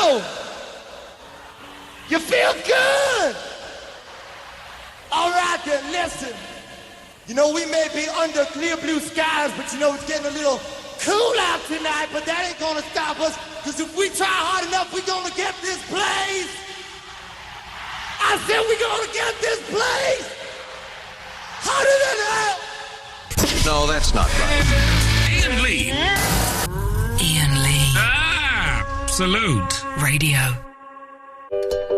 go. You feel good. All right, then, listen. You know, we may be under clear blue skies, but you know, it's getting a little cool out tonight, but that ain't gonna stop us, because if we try hard enough, we're gonna get this place. I said we're gonna get this place hotter than hell. No, that's not right. Iain Lee. Iain Lee. Absolute Radio.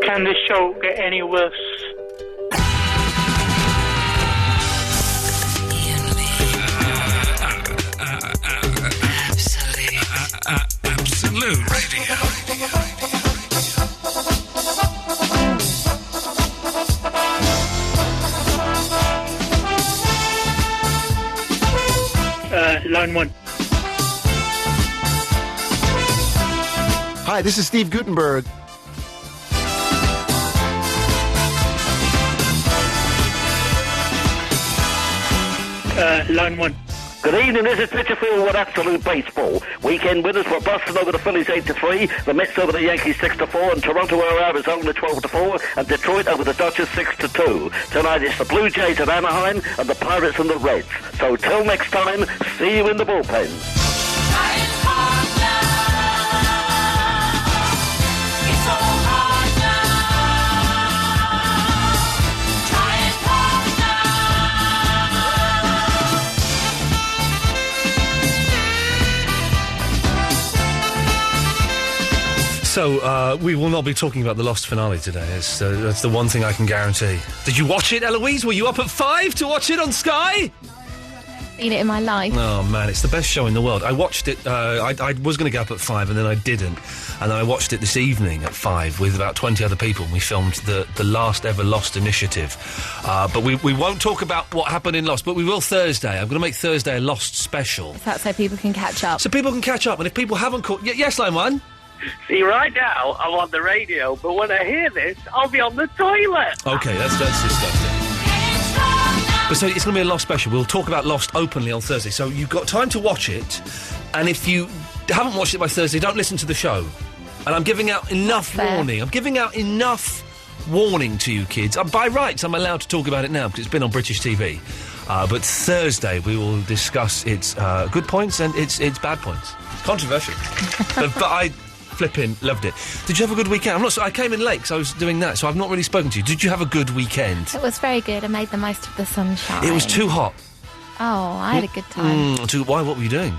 Can this show get any worse? Iain Lee. Absolute Radio. Line 1. Hi, this is Steve Gutenberg. Line 1. Good evening, this is Pitcherfield with Absolute Baseball. Weekend winners were Boston over the Phillies 8-3, the Mets over the Yankees 6-4, and Toronto over Arizona 12-4, and Detroit over the Dodgers 6-2. Tonight it's the Blue Jays at Anaheim and the Pirates and the Reds. So till next time, see you in the bullpen. So, we will not be talking about the Lost finale today. That's the one thing I can guarantee. Did you watch it, Eloise? Were you up at 5 to watch it on Sky? Seen it in my life. Oh, man, it's the best show in the world. I watched it, I was going to get up at 5 and then I didn't. And then I watched it this evening at 5 with about 20 other people, and we filmed the last ever Lost initiative. But we won't talk about what happened in Lost, but we will Thursday. I'm going to make Thursday a Lost special. Is that so people can catch up? So people can catch up, and if people haven't caught... yes, line 1? See, right now, I'm on the radio, but when I hear this, I'll be on the toilet. OK, that's disgusting. But so it's going to be a Lost special. We'll talk about Lost openly on Thursday. So you've got time to watch it, and if you haven't watched it by Thursday, don't listen to the show. And I'm giving out enough warning. I'm giving out enough warning to you kids. By rights, I'm allowed to talk about it now because it's been on British TV. But Thursday we will discuss its good points and its bad points. It's controversial. but I flipping loved it. Did you have a good weekend? I came in late because I was doing that, so I've not really spoken to you. Did you have a good weekend? It was very good. I made the most of the sunshine. It was too hot. Oh, I had a good time. Why? What were you doing?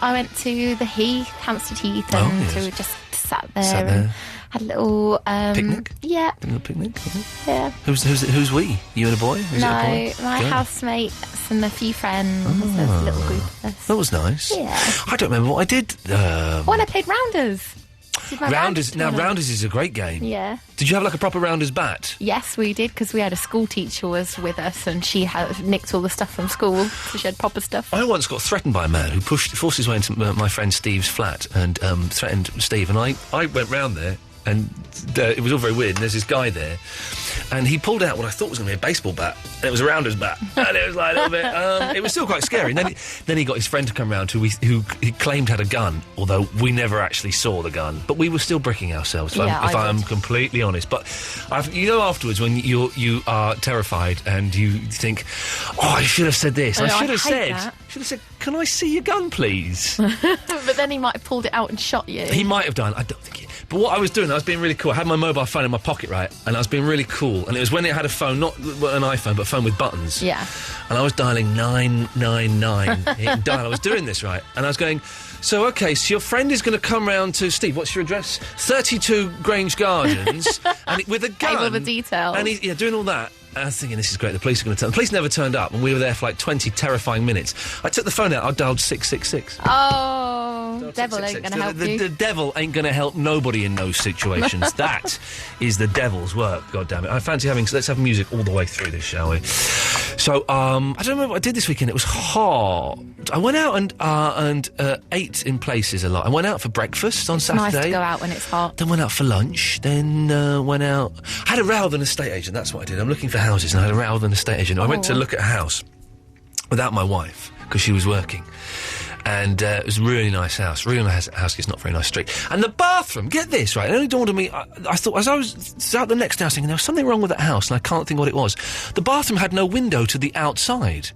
I went to the Heath, Hampstead Heath, and we just sat there and had a little... picnic? Yeah. A little picnic? Yeah. Who's we? You and a boy? No, my housemates and a few friends. There's a little group of us. That was nice. Yeah. I don't remember what I did. I played Rounders. Rounders is a great game. Yeah. Did you have like a proper Rounders bat? Yes, we did, because we had a school teacher was with us, and she had nicked all the stuff from school, so she had proper stuff. I once got threatened by a man who forced his way into my friend Steve's flat and threatened Steve, and I went round there. And it was all very weird, and there's this guy there, and he pulled out what I thought was going to be a baseball bat, and it was a Rounders bat, and it was like a little bit, it was still quite scary. And then he got his friend to come round who he claimed had a gun, although we never actually saw the gun, but we were still bricking ourselves, if I'm completely honest. But afterwards when you are terrified and you think, I should have said this, I should have said, can I see your gun, please? But then he might have pulled it out and shot you. He might have done. I don't think. But what I was doing, I was being really cool. I had my mobile phone in my pocket, right? And I was being really cool. And it was when it had a phone, not an iPhone, but a phone with buttons. Yeah. And I was dialing 999. I was doing this, right? And I was going, so your friend is going to come round to... Steve, what's your address? 32 Grange Gardens. And with a gun. Gave all the details. And he's doing all that. I was thinking, this is great, the police are going to turn... The police never turned up, and we were there for like 20 terrifying minutes. I took the phone out, I dialed 666. Oh, devil ain't going to help you. The devil ain't going to help nobody in those situations. That is the devil's work, God damn it. I fancy let's have music all the way through this, shall we? So, I don't remember what I did this weekend. It was hot. I went out and ate in places a lot. I went out for breakfast on Saturday. It's nice to go out when it's hot. Then went out for lunch. Then went out... I had a row with an estate agent, that's what I did. I'm looking for houses, and I had a row with an estate agent. I went to look at a house without my wife, because she was working. And it was a really nice house. Really nice house, it's not a very nice street. And the bathroom, get this, right, it only dawned on me, I thought, as I was out the next house thinking, there was something wrong with that house, and I can't think what it was. The bathroom had no window to the outside.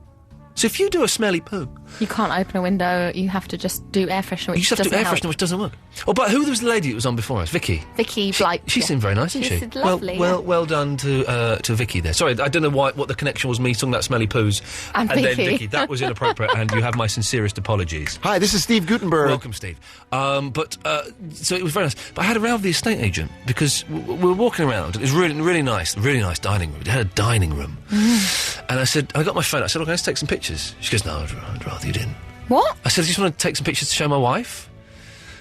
So if you do a smelly poo... You can't open a window, you have to just do air freshener, which You just have to do air freshener, which doesn't work. Oh, but who was the lady that was on before us? Vicky? Vicky Blight. She seemed very nice, didn't she? She's lovely. Well done to Vicky there. Sorry, I don't know what the connection was, me talking about smelly poos. And then Vicky. Vicky. That was inappropriate, and you have my sincerest apologies. Hi, this is Steve Gutenberg. Welcome, Steve. So it was very nice. But I had a row with the estate agent because we were walking around. It was really nice dining room. It had a dining room. And I got my phone. I said, "Okay, let's take some pictures." She goes, "No, I'd rather you didn't." What? I said, "I just want to take some pictures to show my wife."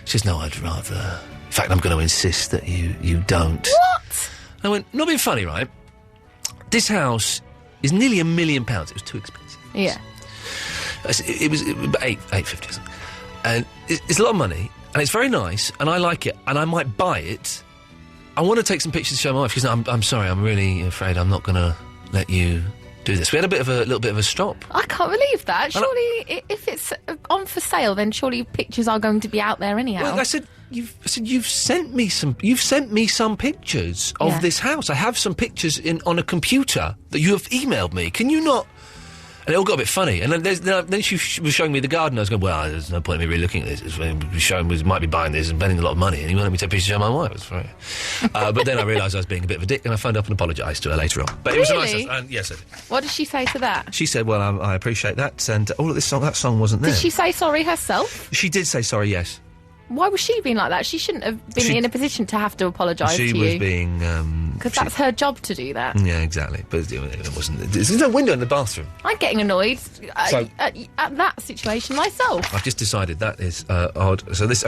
She says, "No, I'd rather... In fact, I'm going to insist that you don't." What? I went, not being funny, right? This house is nearly £1 million. It was too expensive. Yeah. It was $850 or something. And it's a lot of money, and it's very nice, and I like it, and I might buy it. I want to take some pictures to show my wife. She goes, "No, I'm sorry, I'm really afraid I'm not going to let you do this." We had a little bit of a stop. I can't believe that. Surely, if it's on for sale, then surely pictures are going to be out there anyhow. Well, I said, you've sent me some pictures of this house. I have some pictures on a computer that you have emailed me. Can you not? And it all got a bit funny. And then she was showing me the garden. I was going, well, there's no point in me really looking at this. We might be buying this and spending a lot of money. And he wanted me to take pictures of my wife. It was very... but then I realised I was being a bit of a dick, and I phoned up and apologised to her later on. But It was a nice house. And yes, I did. What did she say to that? She said, well, I appreciate that. And all of that song wasn't there. Did she say sorry herself? She did say sorry, yes. Why was she being like that? She shouldn't have been in a position to have to apologise to you. She was being... Because that's her job to do that. Yeah, exactly. But it wasn't... There's no window in the bathroom. I'm getting annoyed at that situation myself. I've just decided that is odd. So this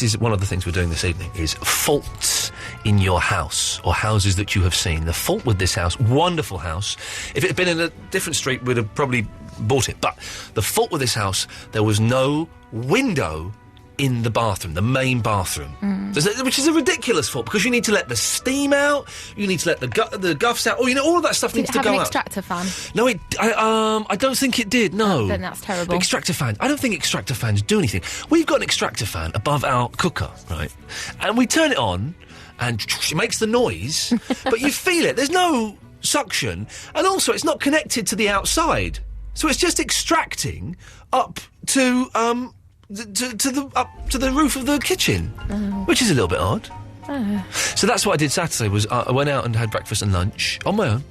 is one of the things we're doing this evening, is faults in your house or houses that you have seen. The fault with this house, wonderful house. If it had been in a different street, we'd have probably bought it. But the fault with this house, there was no window in the bathroom, the main bathroom. Which is a ridiculous fault, because you need to let the steam out, you need to let the guffs out, all of that stuff needs to go out. Did it have an extractor fan? No, I don't think it did, no. Then that's terrible. The extractor fan, I don't think extractor fans do anything. We've got an extractor fan above our cooker, right? And we turn it on, and it makes the noise, but you feel it. There's no suction, and also it's not connected to the outside. So it's just extracting up to the roof of the kitchen, which is a little bit odd. So that's what I did Saturday. Was I went out and had breakfast and lunch on my own,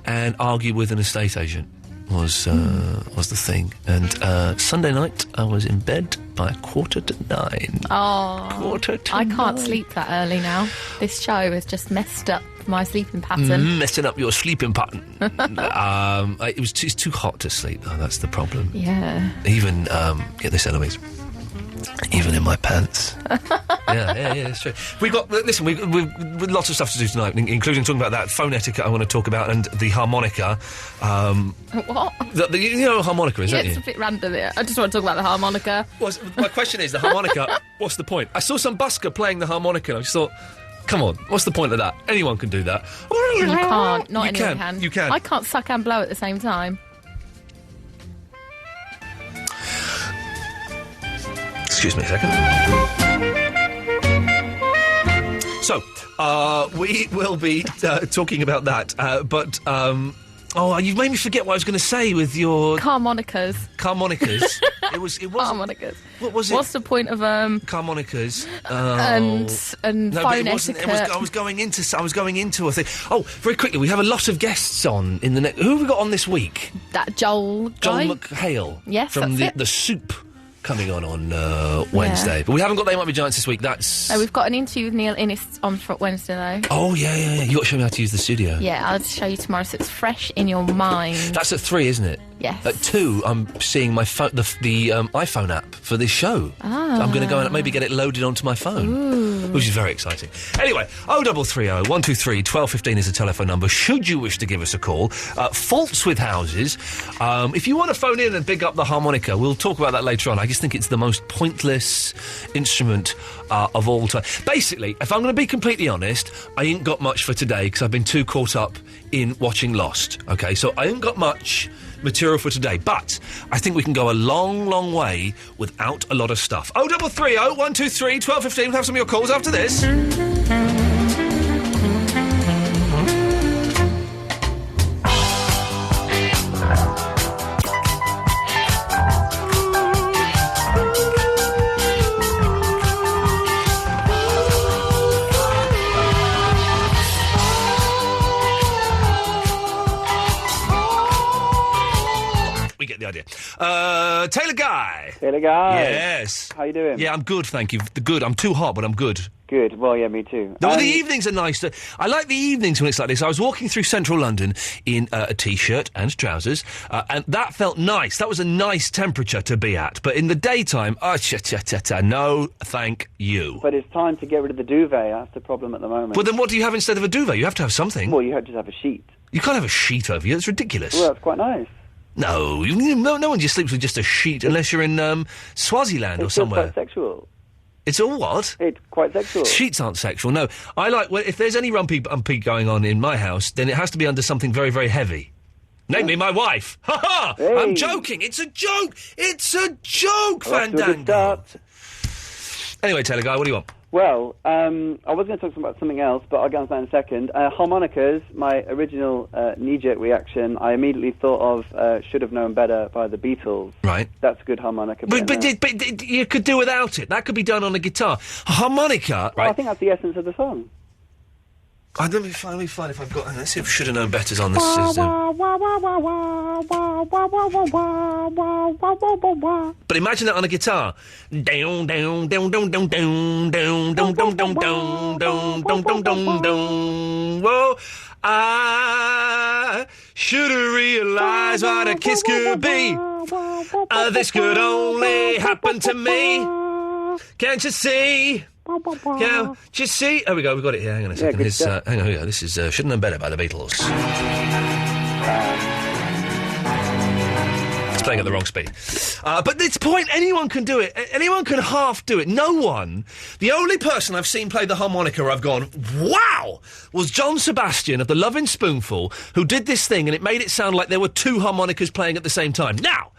and argued with an estate agent was the thing. And Sunday night I was in bed by 9:15. Oh, 9:15. I can't sleep that early now. This show has just messed up my sleeping pattern. Messing up your sleeping pattern. It's too hot to sleep, though. That's the problem. Yeah. Even get this, Eloise. Even in my pants. yeah, it's true. We've lots of stuff to do tonight, including talking about that phone etiquette I want to talk about, and the harmonica. What? You know what harmonica is, don't you? It's a bit random here. I just want to talk about the harmonica. My question is, the harmonica, what's the point? I saw some busker playing the harmonica, and I just thought, come on, what's the point of that? Anyone can do that. You can't. Not you anyone can. can. You can. I can't suck and blow at the same time. Excuse me a second. So, we will be talking about that, but... you've made me forget what I was going to say with your... Carmonicas. It wasn't... Harmonicas. What was it? What's the point of Carmonicas. And no, phone it wasn't. etiquette. I was going into a thing. Oh, very quickly, we have a lot of guests on in the next... Who have we got on this week? That Joel guy. Joel McHale. Yes, from that's it. the Soup coming on Wednesday. Yeah. But we haven't got They Might Be Giants this week. That's... No, we've got an interview with Neil Innes on Wednesday, though. Oh, yeah. You got to show me how to use the studio. Yeah, I'll show you tomorrow, so it's fresh in your mind. That's at 3, isn't it? Yes. At 2, I'm seeing my the iPhone app for this show. Ah. So I'm going to go and maybe get it loaded onto my phone. Ooh. which is very exciting. Anyway, 0330 123 1215 is the telephone number, should you wish to give us a call. Faults with houses. If you want to phone in and big up the harmonica, we'll talk about that later on. I just think it's the most pointless instrument of all time. Basically, if I'm going to be completely honest, I ain't got much for today because I've been too caught up in watching Lost. OK, so I ain't got much material for today, but I think we can go a long, long way without a lot of stuff. 0330 123 1215. We'll have some of your calls after this. We get the idea. Taylor Guy. Taylor Guy. Yes. How you doing? Yeah, I'm good, thank you. Good. I'm too hot, but I'm good. Good. Well, yeah, me too. No, the evenings are nice. I like the evenings when it's like this. I was walking through central London in a T-shirt and trousers, and that felt nice. That was a nice temperature to be at. But in the daytime, no, thank you. But it's time to get rid of the duvet. That's the problem at the moment. But then what do you have instead of a duvet? You have to have something. Well, you just have a sheet. You can't have a sheet over you. That's ridiculous. Well, that's quite nice. No, no one just sleeps with just a sheet unless you're in Swaziland or somewhere. It's quite sexual. It's all what? It's quite sexual. Sheets aren't sexual, no. I like, well, if there's any rumpy going on in my house, then it has to be under something very, very heavy. Namely, my wife. Ha ha! Hey. I'm joking. It's a joke. It's a joke, Fandango. Anyway, Taylor Guy, what do you want? Well, I was going to talk about something else, but I'll get on to that in a second. Harmonicas, my original knee-jerk reaction, I immediately thought of Should Have Known Better by the Beatles. Right. That's a good harmonica. But you could do without it. That could be done on a guitar. A harmonica, right? Well, I think that's the essence of the song. Let me find if I've got... Let's see if Should Have Known Better's on this. But imagine that on a guitar. Down, down, down, down, down, down, down, down, down, down, down, down, down, down, down, down. Whoa, I should've realized what a kiss could be. This could only happen to me. Can't you see? Can't you see? Oh, we got it here. Hang on a second. Hang on, here we go. This is Should Have Known Better by the Beatles. It's playing at the wrong speed. But it's point, anyone can do it. Anyone can half do it. No one. The only person I've seen play the harmonica where I've gone, wow, was John Sebastian of the Lovin' Spoonful, who did this thing and it made it sound like there were two harmonicas playing at the same time. Now,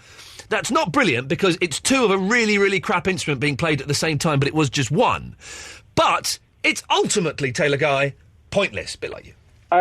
that's not brilliant because it's two of a really, really crap instrument being played at the same time, but it was just one. But it's ultimately, Taylor Guy, pointless, a bit like you.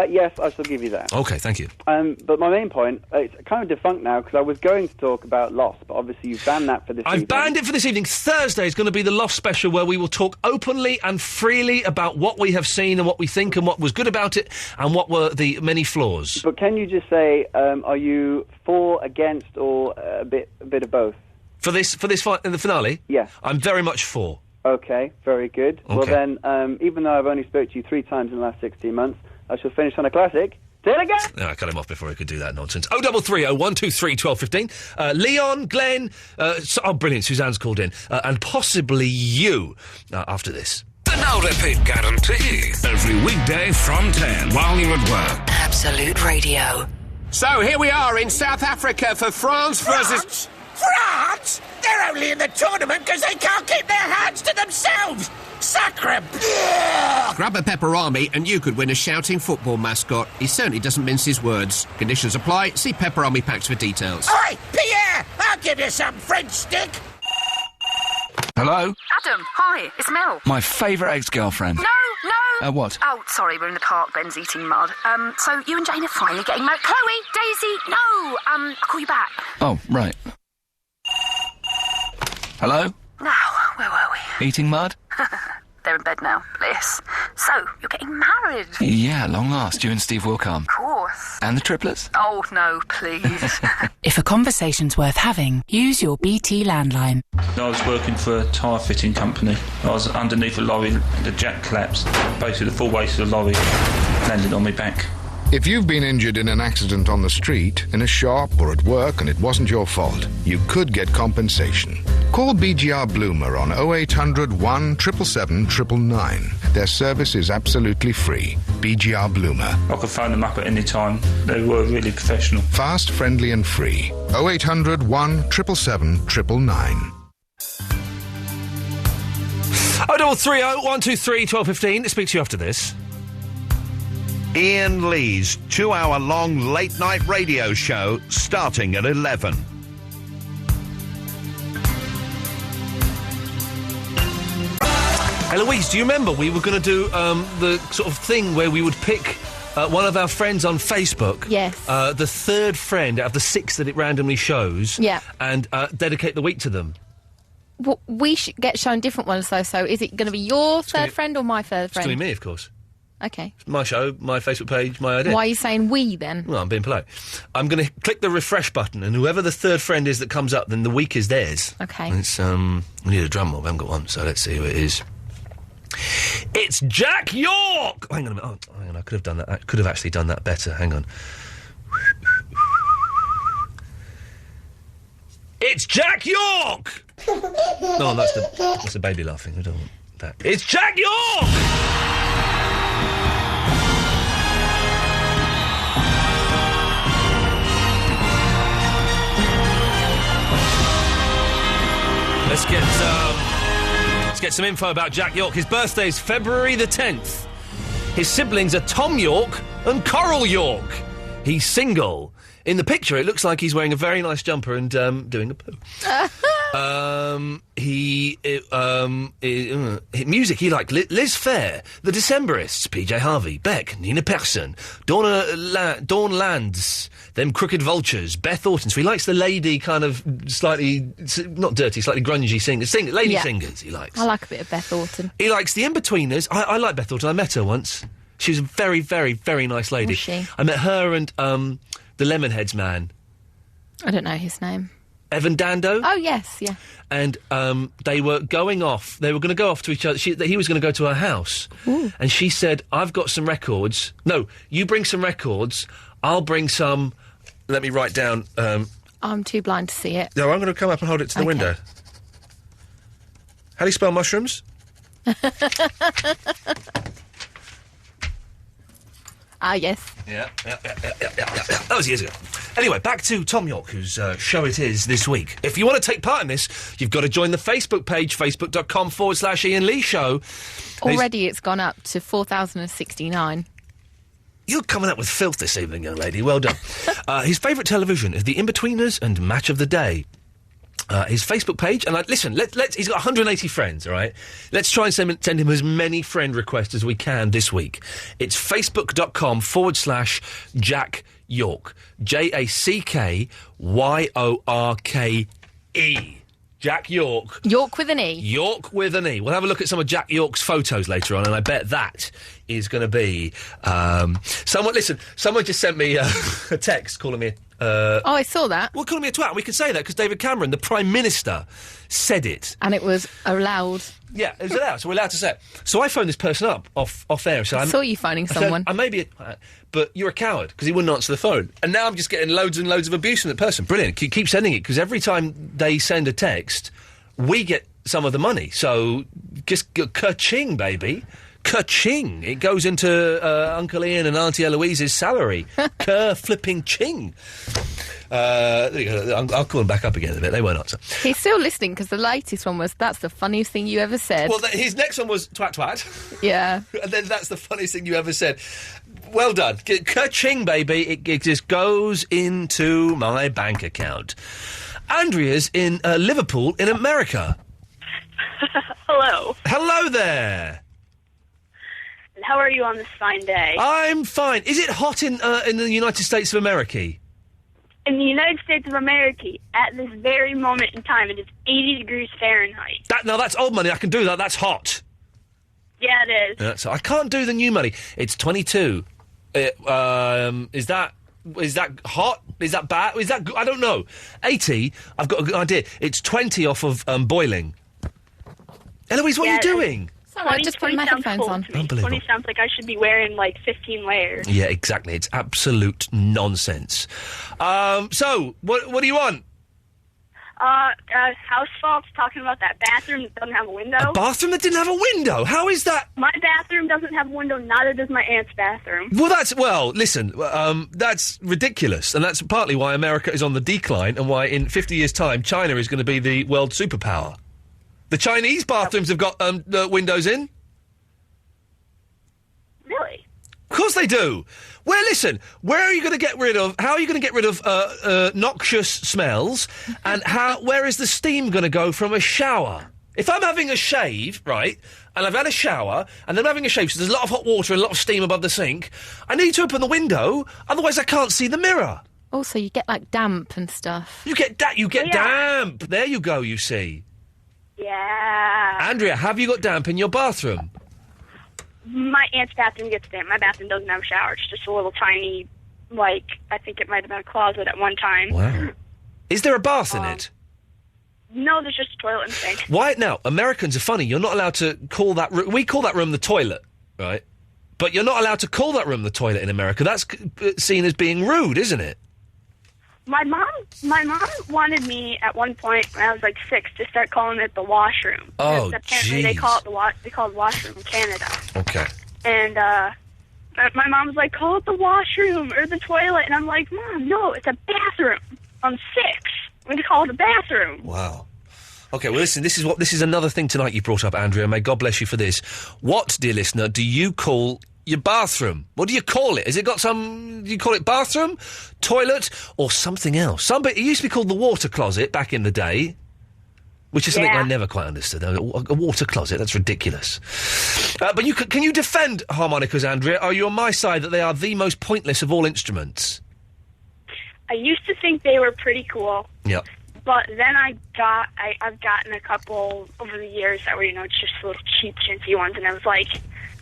Yes, I shall give you that. OK, thank you. But my main point, it's kind of defunct now, because I was going to talk about Lost, but obviously you've banned that for this evening. I've banned it for this evening. Thursday is going to be the Lost special, where we will talk openly and freely about what we have seen and what we think and what was good about it and what were the many flaws. But can you just say, are you for, against, or a bit of both? For this in the finale? Yeah. I'm very much for. OK, very good. Okay. Well then, even though I've only spoke to you 3 times in the last 16 months, I shall finish on a classic. Do it again! No, I cut him off before he could do that nonsense. 0330 123 1215. Leon, Glenn, brilliant, Suzanne's called in. And possibly you, after this. The no repeat guarantee. Every weekday from 10 while you're at work. Absolute Radio. So here we are in South Africa for France versus... France? They're only in the tournament because they can't keep their hands to themselves! Sacre bleu! Grab a pepperami and you could win a shouting football mascot. He certainly doesn't mince his words. Conditions apply. See Pepperami Packs for details. Oi, Pierre! I'll give you some French stick! Hello? Adam, hi, it's Mel. My favourite ex-girlfriend. No! What? Oh, sorry, we're in the park, Ben's eating mud. So you and Jane are finally getting married. Chloe, Daisy, no! I'll call you back. Oh, right. Hello? Now, where were we? Eating mud? They're in bed now, bliss. So, you're getting married? Yeah, long last, you and Steve Wilcom. Of course. And the triplets? Oh, no, please. If a conversation's worth having, use your BT landline. I was working for a tyre fitting company. I was underneath a lorry, the jack collapsed. Basically, the full weight of the lorry landed on my back. If you've been injured in an accident on the street, in a shop or at work and it wasn't your fault, you could get compensation. Call BGR Bloomer on 0800 177 999. Their service is absolutely free. BGR Bloomer. I could phone them up at any time. They were really professional. Fast, friendly and free. 0800 177 999. 0330 123 1215. Speak to you after this. Iain Lee's 2-hour-long late-night radio show starting at 11. Eloise, do you remember we were going to do the sort of thing where we would pick one of our friends on Facebook? Yes. The third friend out of the 6 that it randomly shows. Yeah. And dedicate the week to them. Well, we should get shown different ones, though, so is it going to be your third friend or my third It's going friend? to be me, of course. Okay. My show, my Facebook page, my idea. Why are you saying we, then? Well, I'm being polite. I'm going to click the refresh button, and whoever the third friend is that comes up, then the week is theirs. Okay. And it's, we need a drum roll. We haven't got one, so let's see who it is. It's Jack York! Hang on a minute. Oh, hang on, I could have done that. I could have actually done that better. Hang on. It's Jack York! No, that's the baby laughing. We don't want that. It's Jack York! Let's get some info about Jack York. His birthday's February the 10th. His siblings are Tom York and Coral York. He's single. In the picture, it looks like he's wearing a very nice jumper and doing a poo. Music, he liked Liz Phair, The Decemberists, PJ Harvey, Beck, Nina Persson, Dawn Lands, Them Crooked Vultures, Beth Orton. So he likes the lady kind of slightly, not dirty, slightly grungy singers, singers he likes. I like a bit of Beth Orton. He likes the In-Betweeners. I like Beth Orton. I met her once. She was a very, very, very nice lady. Was she? I met her and the Lemonheads man. I don't know his name. Evan Dando. Oh, yes, yeah. And they were going off. They were going to go off to each other. He was going to go to her house. Ooh. And she said, I've got some records. No, you bring some records. I'll bring some... Let me write down... I'm too blind to see it. No, I'm going to come up and hold it to the window. How do you spell mushrooms? Ah, yes. Yeah. That was years ago. Anyway, back to Tom York, whose show it is this week. If you want to take part in this, you've got to join the Facebook page, facebook.com/Iain Lee Show. Already it's gone up to 4,069. You're coming up with filth this evening, young lady. Well done. His favourite television is The In-Betweeners and Match of the Day. His Facebook page, and listen, he's got 180 friends, all right? Let's try and send him as many friend requests as we can this week. It's facebook.com/Jack York. JACKYORKE. Jack York. York with an E. York with an E. We'll have a look at some of Jack York's photos later on, and I bet that is going to be... Someone just sent me a text calling me... I saw that. Well, calling me a twat. We can say that because David Cameron, the Prime Minister, said it. And it was allowed. Yeah, it was allowed, so we're allowed to say it. So I phoned this person up off air. I saw you phoning someone. I may be a twat, but you're a coward because he wouldn't answer the phone. And now I'm just getting loads and loads of abuse from that person. Brilliant. Keep sending it because every time they send a text, we get some of the money. So just ka-ching, baby. Ka-ching. It goes into Uncle Ian and Auntie Eloise's salary. Ka-flipping ching. There you go. I'll call him back up again in a bit. They won't answer. He's still listening because the latest one was, that's the funniest thing you ever said. Well, his next one was twat twat. Yeah. And then that's the funniest thing you ever said. Well done. Ka-ching, baby. It just goes into my bank account. Andrea's in Liverpool in America. Hello. Hello there. How are you on this fine day? I'm fine. Is it hot in the United States of America? In the United States of America, at this very moment in time, it is 80 degrees Fahrenheit. That's old money. I can do that. That's hot. Yeah, it is. I can't do the new money. It's 22. Is that hot? Is that bad? Is that... I don't know. 80, I've got a good idea. It's 20 off of boiling. Eloise, what are you doing? Sorry, I just put my headphones on. Unbelievable. 20 sounds like I should be wearing like 15 layers. Yeah, exactly. It's absolute nonsense. So, what do you want? House Fault's talking about that bathroom that doesn't have a window. A bathroom that didn't have a window? How is that? My bathroom doesn't have a window, neither does my aunt's bathroom. Well, listen, that's ridiculous. And that's partly why America is on the decline and why in 50 years' time China is going to be the world superpower. The Chinese bathrooms have got windows in. Really? Of course they do. Well, listen, how are you going to get rid of noxious smells, and where is the steam going to go from a shower? If I'm having a shave, right, and I've had a shower, and then I'm having a shave, so there's a lot of hot water and a lot of steam above the sink, I need to open the window, otherwise I can't see the mirror. Also, you get, like, damp and stuff. You get damp. There you go, you see. Yeah. Andrea, have you got damp in your bathroom? My aunt's bathroom gets damp. My bathroom doesn't have a shower. It's just a little tiny, like, I think it might have been a closet at one time. Wow. Is there a bath in it? No, there's just a toilet and sink. Why? Now, Americans are funny. You're not allowed to call that room... We call that room the toilet, right? But you're not allowed to call that room the toilet in America. That's seen as being rude, isn't it? My mom wanted me at one point when I was like 6 to start calling it the washroom. Oh, because apparently they call it washroom in Canada. Okay. And my mom was like, call it the washroom or the toilet, and I'm like, Mom, no, it's a bathroom. I'm 6. I'm going to call it a bathroom. Wow. Okay, well, listen, this is another thing tonight you brought up, Andrea. May God bless you for this. What, dear listener, do you call your bathroom? What do you call it? Has it got do you call it bathroom, toilet, or something else? It used to be called the water closet back in the day, which is something I never quite understood. A water closet, that's ridiculous. But can you defend harmonicas, Andrea? Are you on my side that they are the most pointless of all instruments? I used to think they were pretty cool. Yep. But then I've gotten a couple over the years that were, just little cheap, chintzy ones, and I was like,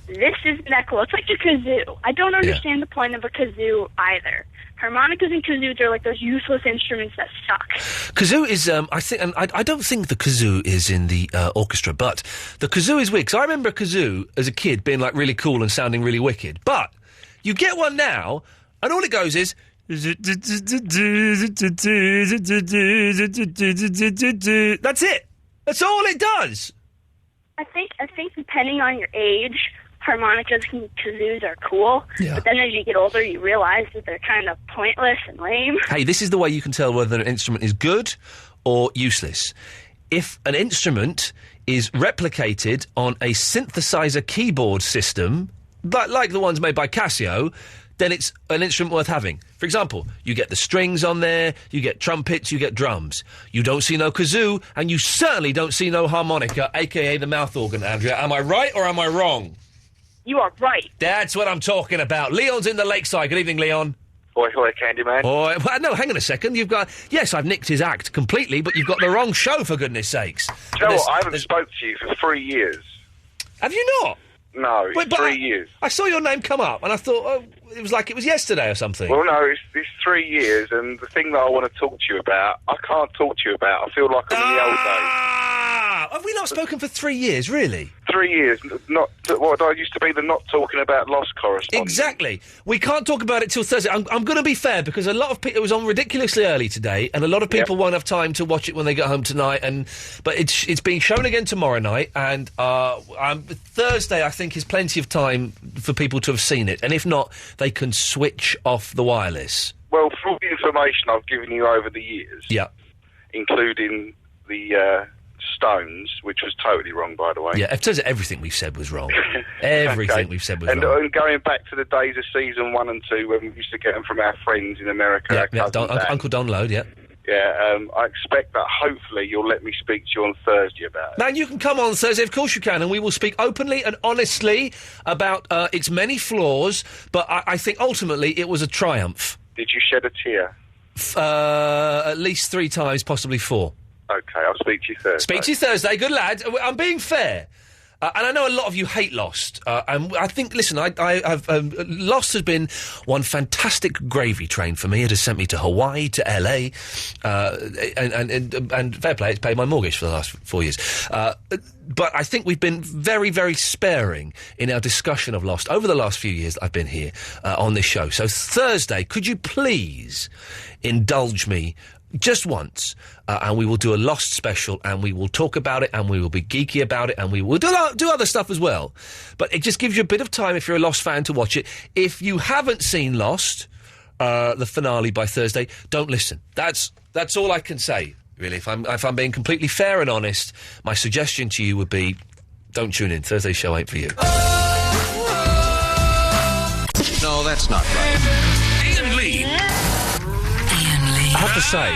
this isn't that cool. It's like the kazoo. I don't understand the point of a kazoo either. Harmonicas and kazoos are like those useless instruments that suck. Kazoo is, I don't think the kazoo is in the orchestra, but the kazoo is weird. Because I remember a kazoo as a kid being like really cool and sounding really wicked. But you get one now, and all it goes is... That's it. That's all it does. I think depending on your age, harmonicas and kazoos are cool. Yeah. But then as you get older, you realize that they're kind of pointless and lame. Hey, this is the way you can tell whether an instrument is good or useless. If an instrument is replicated on a synthesizer keyboard system, like the ones made by Casio, then it's an instrument worth having. For example, you get the strings on there, you get trumpets, you get drums. You don't see no kazoo, and you certainly don't see no harmonica, a.k.a. the mouth organ, Andrea. Am I right or am I wrong? You are right. That's what I'm talking about. Leon's in the Lakeside. Good evening, Leon. Hoy, Candyman. Oh, well, no, hang on a second. You've got... Yes, I've nicked his act completely, but you've got the wrong show, for goodness sakes. Do you know what? I haven't spoke to you for 3 years. Have you not? No, it's 3 years. I saw your name come up, and I thought, oh, it was like it was yesterday or something. Well, no, it's 3 years, and the thing that I want to talk to you about, I can't talk to you about. I feel like I'm in the old days. Have we not spoken for 3 years, really? 3 years. Not what I used to be the not talking about lost correspondent. Exactly. We can't talk about it till Thursday. I'm going to be fair, because a lot of people... It was on ridiculously early today, and a lot of people won't have time to watch it when they get home tonight, but it's being shown again tomorrow night, and Thursday, I think, is plenty of time for people to have seen it, and if not, they can switch off the wireless. Well, for all the information I've given you over the years, including the Stones, which was totally wrong, by the way. Yeah, it turns out everything we've said was wrong. Everything we've said was wrong. And going back to the days of season 1 and 2 when we used to get them from our friends in America. Uncle Donload, yeah. Yeah, I expect that hopefully you'll let me speak to you on Thursday about it. Man, you can come on Thursday, of course you can, and we will speak openly and honestly about its many flaws, but I think ultimately it was a triumph. Did you shed a tear? At least 3 times, possibly 4. OK, I'll speak to you Thursday. Speak to you Thursday, good lad. I'm being fair. And I know a lot of you hate Lost. And I think, listen, Lost has been one fantastic gravy train for me. It has sent me to Hawaii, to LA, and fair play, it's paid my mortgage for the last 4 years. But I think we've been very, very sparing in our discussion of Lost over the last few years that I've been here on this show. So Thursday, could you please indulge me just once, and we will do a Lost special, and we will talk about it, and we will be geeky about it, and we will do other stuff as well. But it just gives you a bit of time, if you're a Lost fan, to watch it. If you haven't seen Lost, the finale by Thursday, don't listen. That's all I can say, really. If I'm being completely fair and honest, my suggestion to you would be, don't tune in. Thursday's show ain't for you. No, that's not right. Iain Lee. I have to say,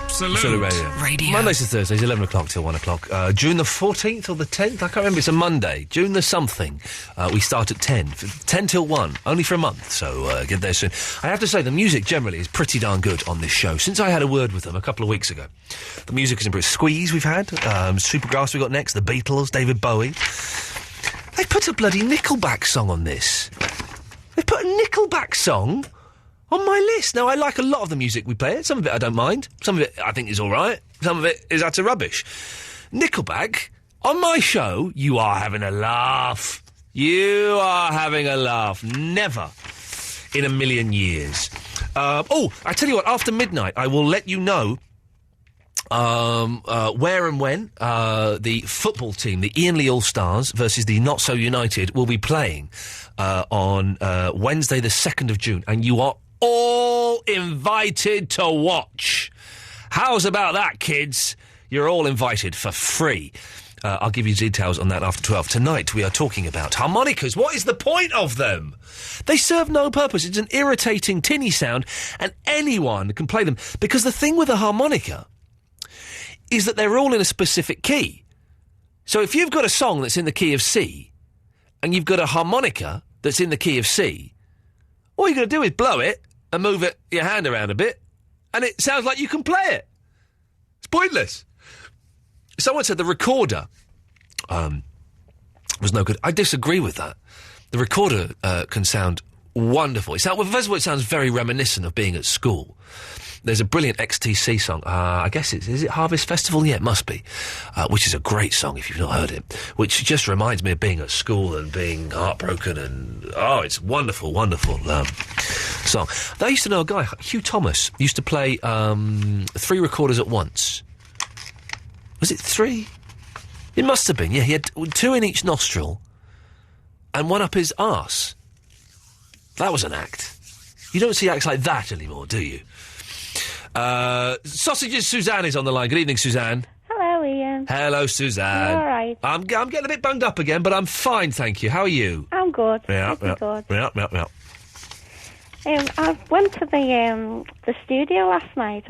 Absolute Radio. Mondays to Thursdays, 11 o'clock till 1 o'clock. June the 14th or the 10th? I can't remember. It's a Monday. June the something. We start at 10. 10 till 1. Only for a month, so get there soon. I have to say, the music generally is pretty darn good on this show. Since I had a word with them a couple of weeks ago, the music is improved. Squeeze we've had. Supergrass we got next. The Beatles, David Bowie. They put a bloody Nickelback song on this. They put a Nickelback song on my list. Now, I like a lot of the music we play. Some of it I don't mind. Some of it I think is all right. Some of it is utter rubbish. Nickelback, on my show, you are having a laugh. You are having a laugh. Never in a million years. I tell you what, after midnight, I will let you know where and when the football team, the Iain Lee All-Stars versus the Not So United, will be playing on Wednesday the 2nd of June. And you are all invited to watch. How's about that, kids? You're all invited for free. I'll give you details on that after 12. Tonight we are talking about harmonicas. What is the point of them? They serve no purpose. It's an irritating tinny sound, and anyone can play them. Because the thing with a harmonica is that they're all in a specific key. So if you've got a song that's in the key of C, and you've got a harmonica that's in the key of C, all you're going to do is blow it and move your hand around a bit, and it sounds like you can play it. It's pointless. Someone said the recorder was no good. I disagree with that. The recorder can sound wonderful. First of all, it sounds very reminiscent of being at school. There's a brilliant XTC song. I guess is it Harvest Festival? Yeah, it must be. Which is a great song if you've not heard it. Which just reminds me of being at school and being heartbroken and it's wonderful, wonderful song. I used to know a guy, Hugh Thomas, used to play 3 recorders at once. Was it 3? It must have been. Yeah, he had 2 in each nostril and 1 up his arse. That was an act. You don't see acts like that anymore, do you? Sausages Suzanne is on the line. Good evening, Suzanne. Hello, Ian. Hello, Suzanne. All right. I'm getting a bit bunged up again, but I'm fine, thank you. How are you? I'm good. Yeah. Good. Yeah. I went to the studio last night.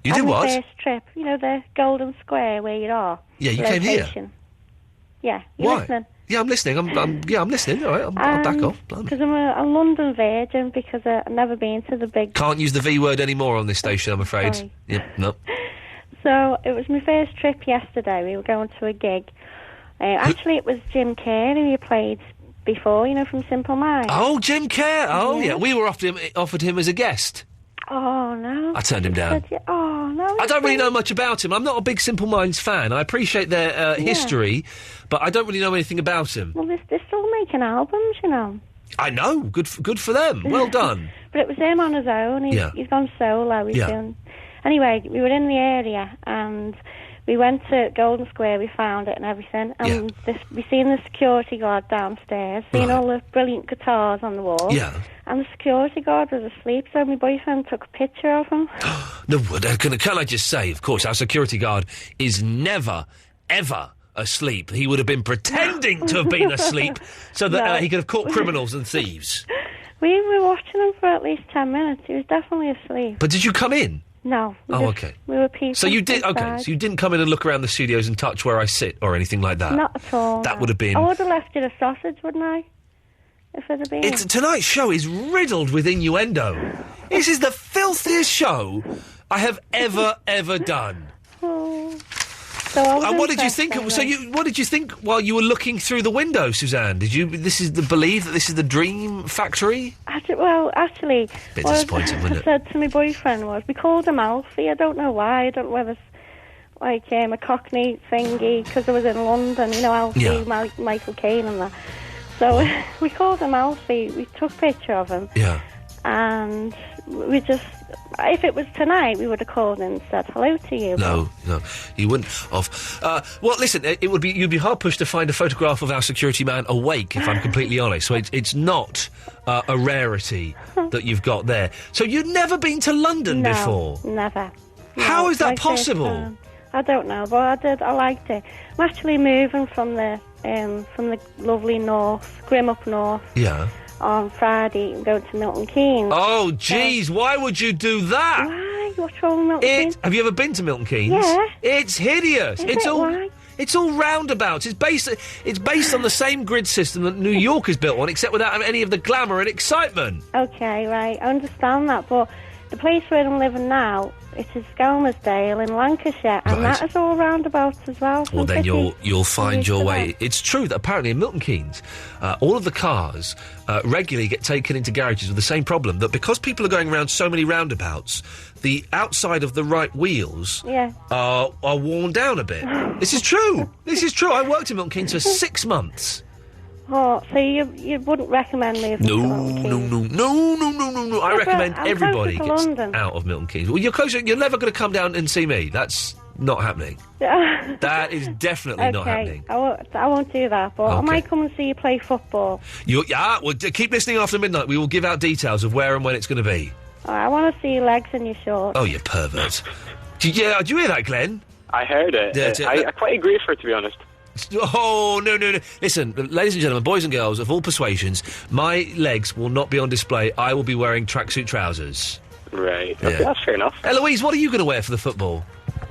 You did what? First trip. You know, the Golden Square where you are. Yeah, you location. came here. Yeah, you Why? listening? Yeah, I'm listening. I'm listening. All right, I'll back off. Because I'm a London virgin, because I've never been to the big... Can't use the V word anymore on this station, I'm afraid. Sorry. Yep, no. So, it was my first trip yesterday. We were going to a gig. Actually, it was Jim Kerr, who you played before, you know, from Simple Minds. Oh, Jim Kerr! Oh, yeah. We were offered him as a guest. Oh, no. I turned him down. Oh, no. I don't really know much about him. I'm not a big Simple Minds fan. I appreciate their history, but I don't really know anything about him. Well, they're still making albums, you know. I know. Good for them. Well done. But it was him on his own. He's gone solo. Anyway, we were in the area, and we went to Golden Square. We found it and everything. And we seen the security guard downstairs, seen all the brilliant guitars on the wall. Yeah. And the security guard was asleep, so my boyfriend took a picture of him. No, can I just say, of course, our security guard is never, ever asleep. He would have been pretending to have been asleep so that he could have caught criminals and thieves. We were watching him for at least 10 minutes. He was definitely asleep. But did you come in? No. Okay. We were peeping. So you did. inside. Okay. So you didn't come in and look around the studios and touch where I sit or anything like that. Not at all. That no. would have been. I would have left you a sausage, wouldn't I? If it had been. Tonight's show is riddled with innuendo. This is the filthiest show I have ever done. Oh. So I was and what did you think? interested, What did you think while you were looking through the window, Suzanne? This is the believe that this is the dream factory? Actually, Bit what disappointing, wasn't I it? said to my boyfriend was, we called him Alfie. I don't know why. I don't know whether it's like a Cockney thingy, because I was in London, Alfie, Yeah. Michael Caine and that. So we called him Alfie. We took a picture of him. Yeah. And we just, if it was tonight, we would have called and said hello to you. No, you wouldn't have. Well, listen, you'd be hard pushed to find a photograph of our security man awake, if I'm completely honest. So it's not a rarity that you've got there. So you'd never been to London before? Never. How No, is that my first possible? time. I don't know, but I did. I liked it. I'm actually moving from the lovely north, grim up north. Yeah. On Friday, I'm going to Milton Keynes. Oh, jeez, why would you do that? Why? What's wrong with Milton Keynes? Have you ever been to Milton Keynes? Yeah. It's hideous. Is it? Why? It's all roundabouts. It's based on the same grid system that New York is built on, except without any of the glamour and excitement. Okay, right, I understand that, but the place where I'm living now, it is Skelmersdale in Lancashire, and that is all roundabouts as well. Well, then you'll find your way. It's true that apparently in Milton Keynes, all of the cars regularly get taken into garages with the same problem, that because people are going around so many roundabouts, the outside of the right wheels are worn down a bit. This is true. This is true. I worked in Milton Keynes for 6 months. Oh, so you wouldn't recommend me? No. I recommend I'm everybody closer to gets London. out of Milton Keynes. Well, you're closer. You're never going to come down and see me. That's not happening. That is definitely not happening. I won't do that, but I Okay. might come and see you play football. Well, keep listening after midnight. We will give out details of where and when it's going to be. I want to see your legs in your shorts. Oh, you pervert. Did you hear that, Glenn? I heard it. I quite agree with her, to be honest. Oh, no. Listen, ladies and gentlemen, boys and girls of all persuasions, my legs will not be on display. I will be wearing tracksuit trousers. Right. Yeah. Okay, that's fair enough. Eloise, what are you going to wear for the football?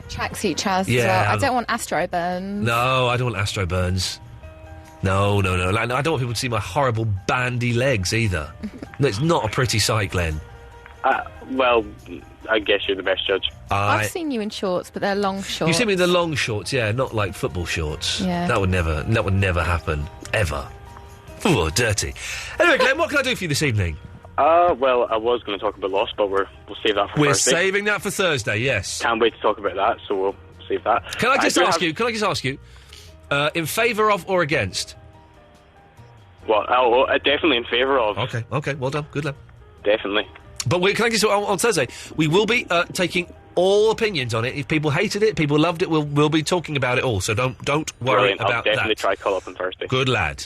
Tracksuit trousers Yeah, as well. I I'm- don't want Astro burns. No, I don't want Astro burns. No. I don't want people to see my horrible bandy legs either. No, it's not a pretty sight, Glenn. Well, I guess you're the best judge. I've seen you in shorts, but they're long shorts. You see me in the long shorts, yeah, not like football shorts. Yeah. That would never happen. Ever. Ooh, dirty. Anyway, Glenn, what can I do for you this evening? Well, I was going to talk about Lost, but we'll save that for We're Thursday. saving that for Thursday, yes. Can't wait to talk about that, so we'll save that. Can I just ask you, in favour of or against? Well, definitely in favour of. Okay, well done, good luck. Definitely. But can I just on Thursday, we will be taking all opinions on it. If people hated it, people loved it, we'll be talking about it all, so don't worry Brilliant. about I'll definitely that. try call up on Thursday. Good lad.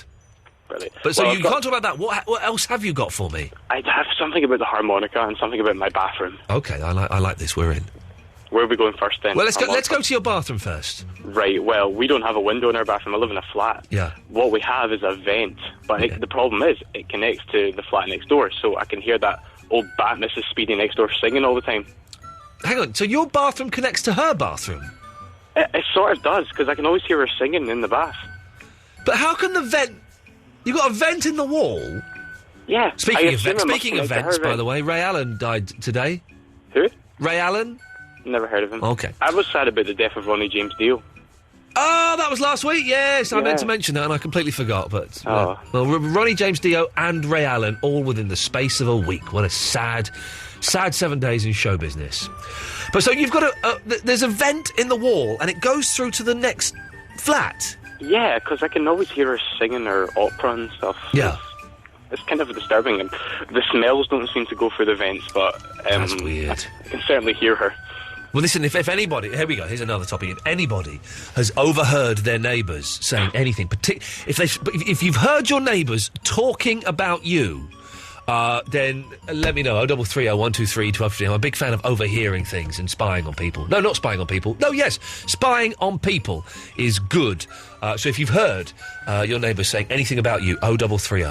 Brilliant. But so Well, you can't talk about that. What else have you got for me? I have something about the harmonica and something about my bathroom. Okay, I like this. We're in. Where are we going first then? Well, let's go to your bathroom first. Right, well, we don't have a window in our bathroom. I live in a flat. Yeah. What we have is a vent, but the problem is it connects to the flat next door, so I can hear that old bat Mrs. Speedy next door singing all the time. Hang on, so your bathroom connects to her bathroom? It sort of does, because I can always hear her singing in the bath. But how can the vent... You got a vent in the wall? Yeah. Speaking of vents, by the way, Ray Allen died today. Who? Ray Allen? Never heard of him. Okay. I was sad about the death of Ronnie James Dio. Oh, that was last week, yes. I Yeah. meant to mention that and I completely forgot. But Oh. well, Ronnie James Dio and Ray Allen all within the space of a week. What a sad 7 days in show business. But so you've got there's a vent in the wall and it goes through to the next flat. Yeah, because I can always hear her singing her opera and stuff. Yeah. It's kind of disturbing. And the smells don't seem to go through the vents, but... That's weird. I can certainly hear her. Well, listen, if anybody... Here we go, here's another topic. If anybody has overheard their neighbours saying anything, if you've heard your neighbours talking about you, then let me know. 0330 123 1215. I'm a big fan of overhearing things and spying on people. No, not spying on people. No, yes, spying on people is good. So if you've heard your neighbours saying anything about you, 0330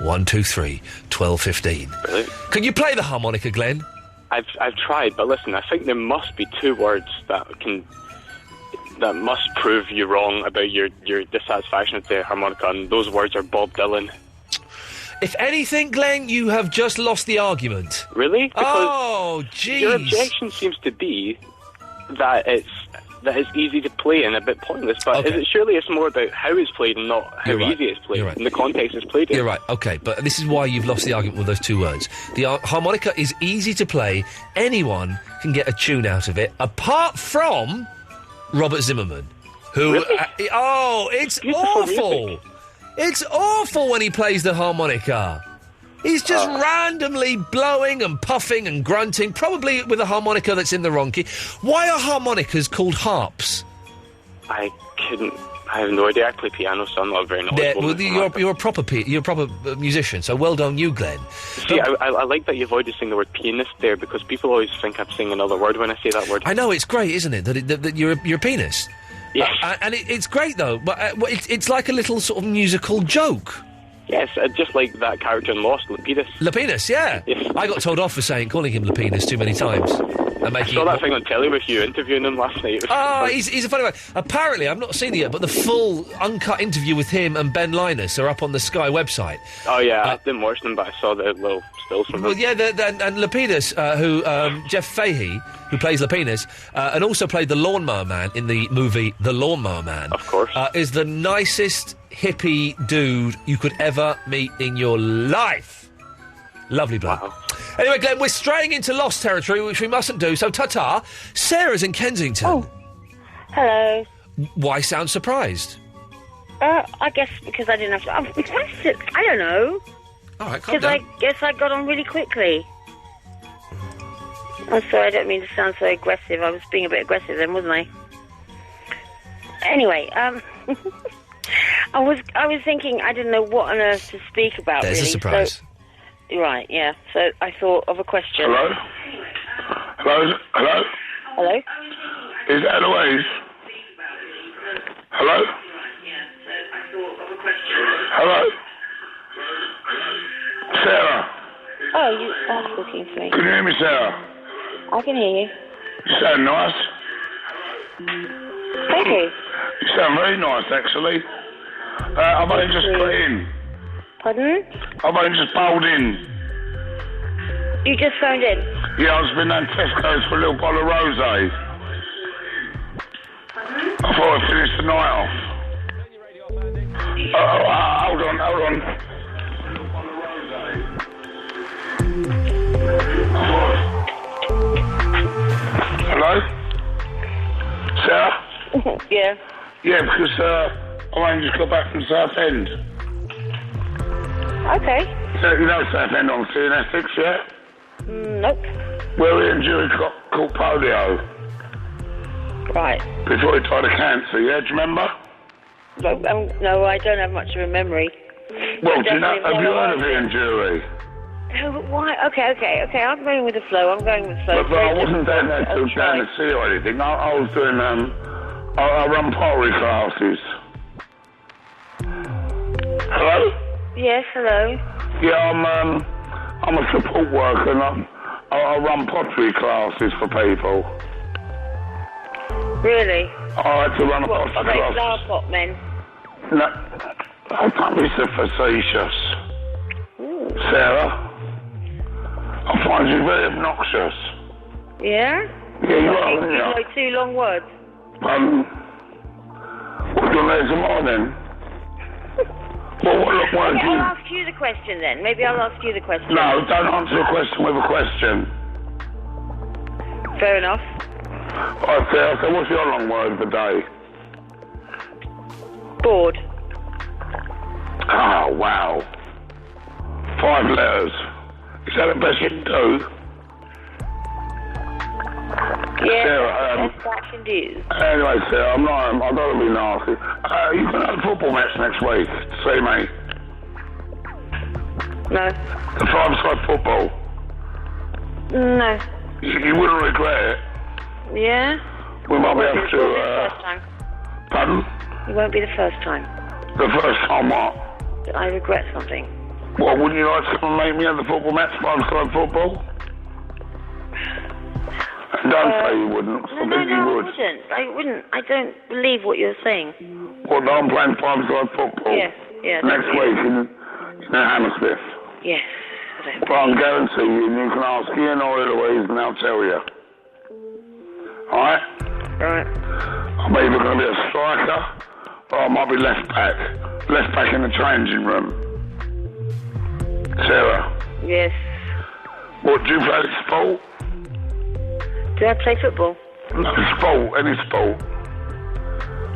123 1215. Really? Can you play the harmonica, Glenn? I've tried, but listen, I think there must be two words that must prove you wrong about your dissatisfaction with the harmonica, and those words are Bob Dylan. If anything, Glenn, you have just lost the argument. Really? Because oh, jeez. your objection seems to be that that it's easy to play and a bit pointless, but surely it's more about how it's played and not how easy it's played, and the context it's played in. You're right, okay, but this is why you've lost the argument with those two words. The harmonica is easy to play, anyone can get a tune out of it, apart from Robert Zimmerman, who... Really? It's awful! Music. It's awful when he plays the harmonica. He's just randomly blowing and puffing and grunting, probably with a harmonica that's in the wrong key. Why are harmonicas called harps? I have no idea. I play piano, so I'm not very knowledgeable. You're a proper musician, so well done you, Glenn. See, I like that you avoided saying the word pianist there, because people always think I'm saying another word when I say that word. I know, it's great, isn't it, that you're a pianist? Yes. And it's great, though, but it's like a little sort of musical joke. Yes, just like that character in Lost, Lapidus. Lapidus, yeah. Yes. I got told off for calling him Lapidus too many times. I saw that thing on telly with you interviewing him last night. He's a funny one. Apparently, I've not seen it yet, but the full uncut interview with him and Ben Linus are up on the Sky website. Oh, yeah, I didn't watch them, but I saw the little stills from them. Well, yeah, and Lapidus, Jeff Fahey, who plays Lapidus, and also played the Lawnmower Man in the movie The Lawnmower Man. Of course. Is the nicest hippie dude you could ever meet in your life. Lovely bloke. Wow. Anyway, Glenn, we're straying into lost territory, which we mustn't do, so ta-ta. Sarah's in Kensington. Oh. Hello. Why sound surprised? I guess because I didn't have to... I don't know. All right, calm down. Because I guess I got on really quickly. I'm sorry, I don't mean to sound so aggressive. I was being a bit aggressive then, wasn't I? Anyway, I was thinking I didn't know what on earth to speak about. There's really. a surprise. So, right, yeah. So I thought of a question. Hello? Hello? Hello? Hello? Is that Eloise? Hello? Hello? Sarah? Oh, you are talking to me. Can you hear me, Sarah? I can hear you. You sound nice. Thank you. You sound very nice, actually. I've only just put in. Pardon? I've only just bowled in. You just phoned in? Yeah, I've been down Tesco's for a little bottle of rosé. I thought I'd finish the night off. Hold on. Hello? Sarah? Yeah. Yeah, because I only just got back from Southend. Okay. So, you know Southend on sea in Essex, yeah? Nope. Where Ian Jury caught polio. Right. Before he died of cancer, yeah? Do you remember? No, I don't have much of a memory. Well, have you heard of Ian Jury? No, but why? Okay. I'm going with the flow. But I wasn't down there to see or anything. I was doing, I run pottery classes. Hello? Yes, hello. Yeah, I'm a support worker and I run pottery classes for people. Really? I had to run a pottery class. What, flower pot men? No, I can't be so facetious. Sarah, I find you very obnoxious. Yeah? Yeah, you are, aren't you? You know 2 long words. What do you want tomorrow then? Well, what word do you... I'll ask you the question then. Maybe I'll ask you the question. No, don't answer a question with a question. Fair enough. Alright, Sarah, so what's your long word of the day? Bored. Oh, wow. 5 letters. Is that the best you can do? Yeah, Sarah, that's best I can do. Anyway, Sarah, I don't want to be nasty. You can have a football match next week. See me. No. The 5-side football. No. You wouldn't regret it. Yeah? We might be able to... It won't be the first time. Pardon? It won't be the first time. The first time what? That I regret something. Well, wouldn't you like to come and make me at the football match, 5-side football? Don't say you wouldn't. I think you would. I wouldn't. I don't believe what you're saying. Well, I'm playing 5-side football. Yeah. Next week in Hammersmith. Yes. But I can guarantee you can ask Iain or Eloise and they'll tell you. Alright? Right. I'm either going to be a striker or I might be left back. Left back in the changing room. Sarah. Yes. What, do you play sport? Do I play football? No, sport, any sport.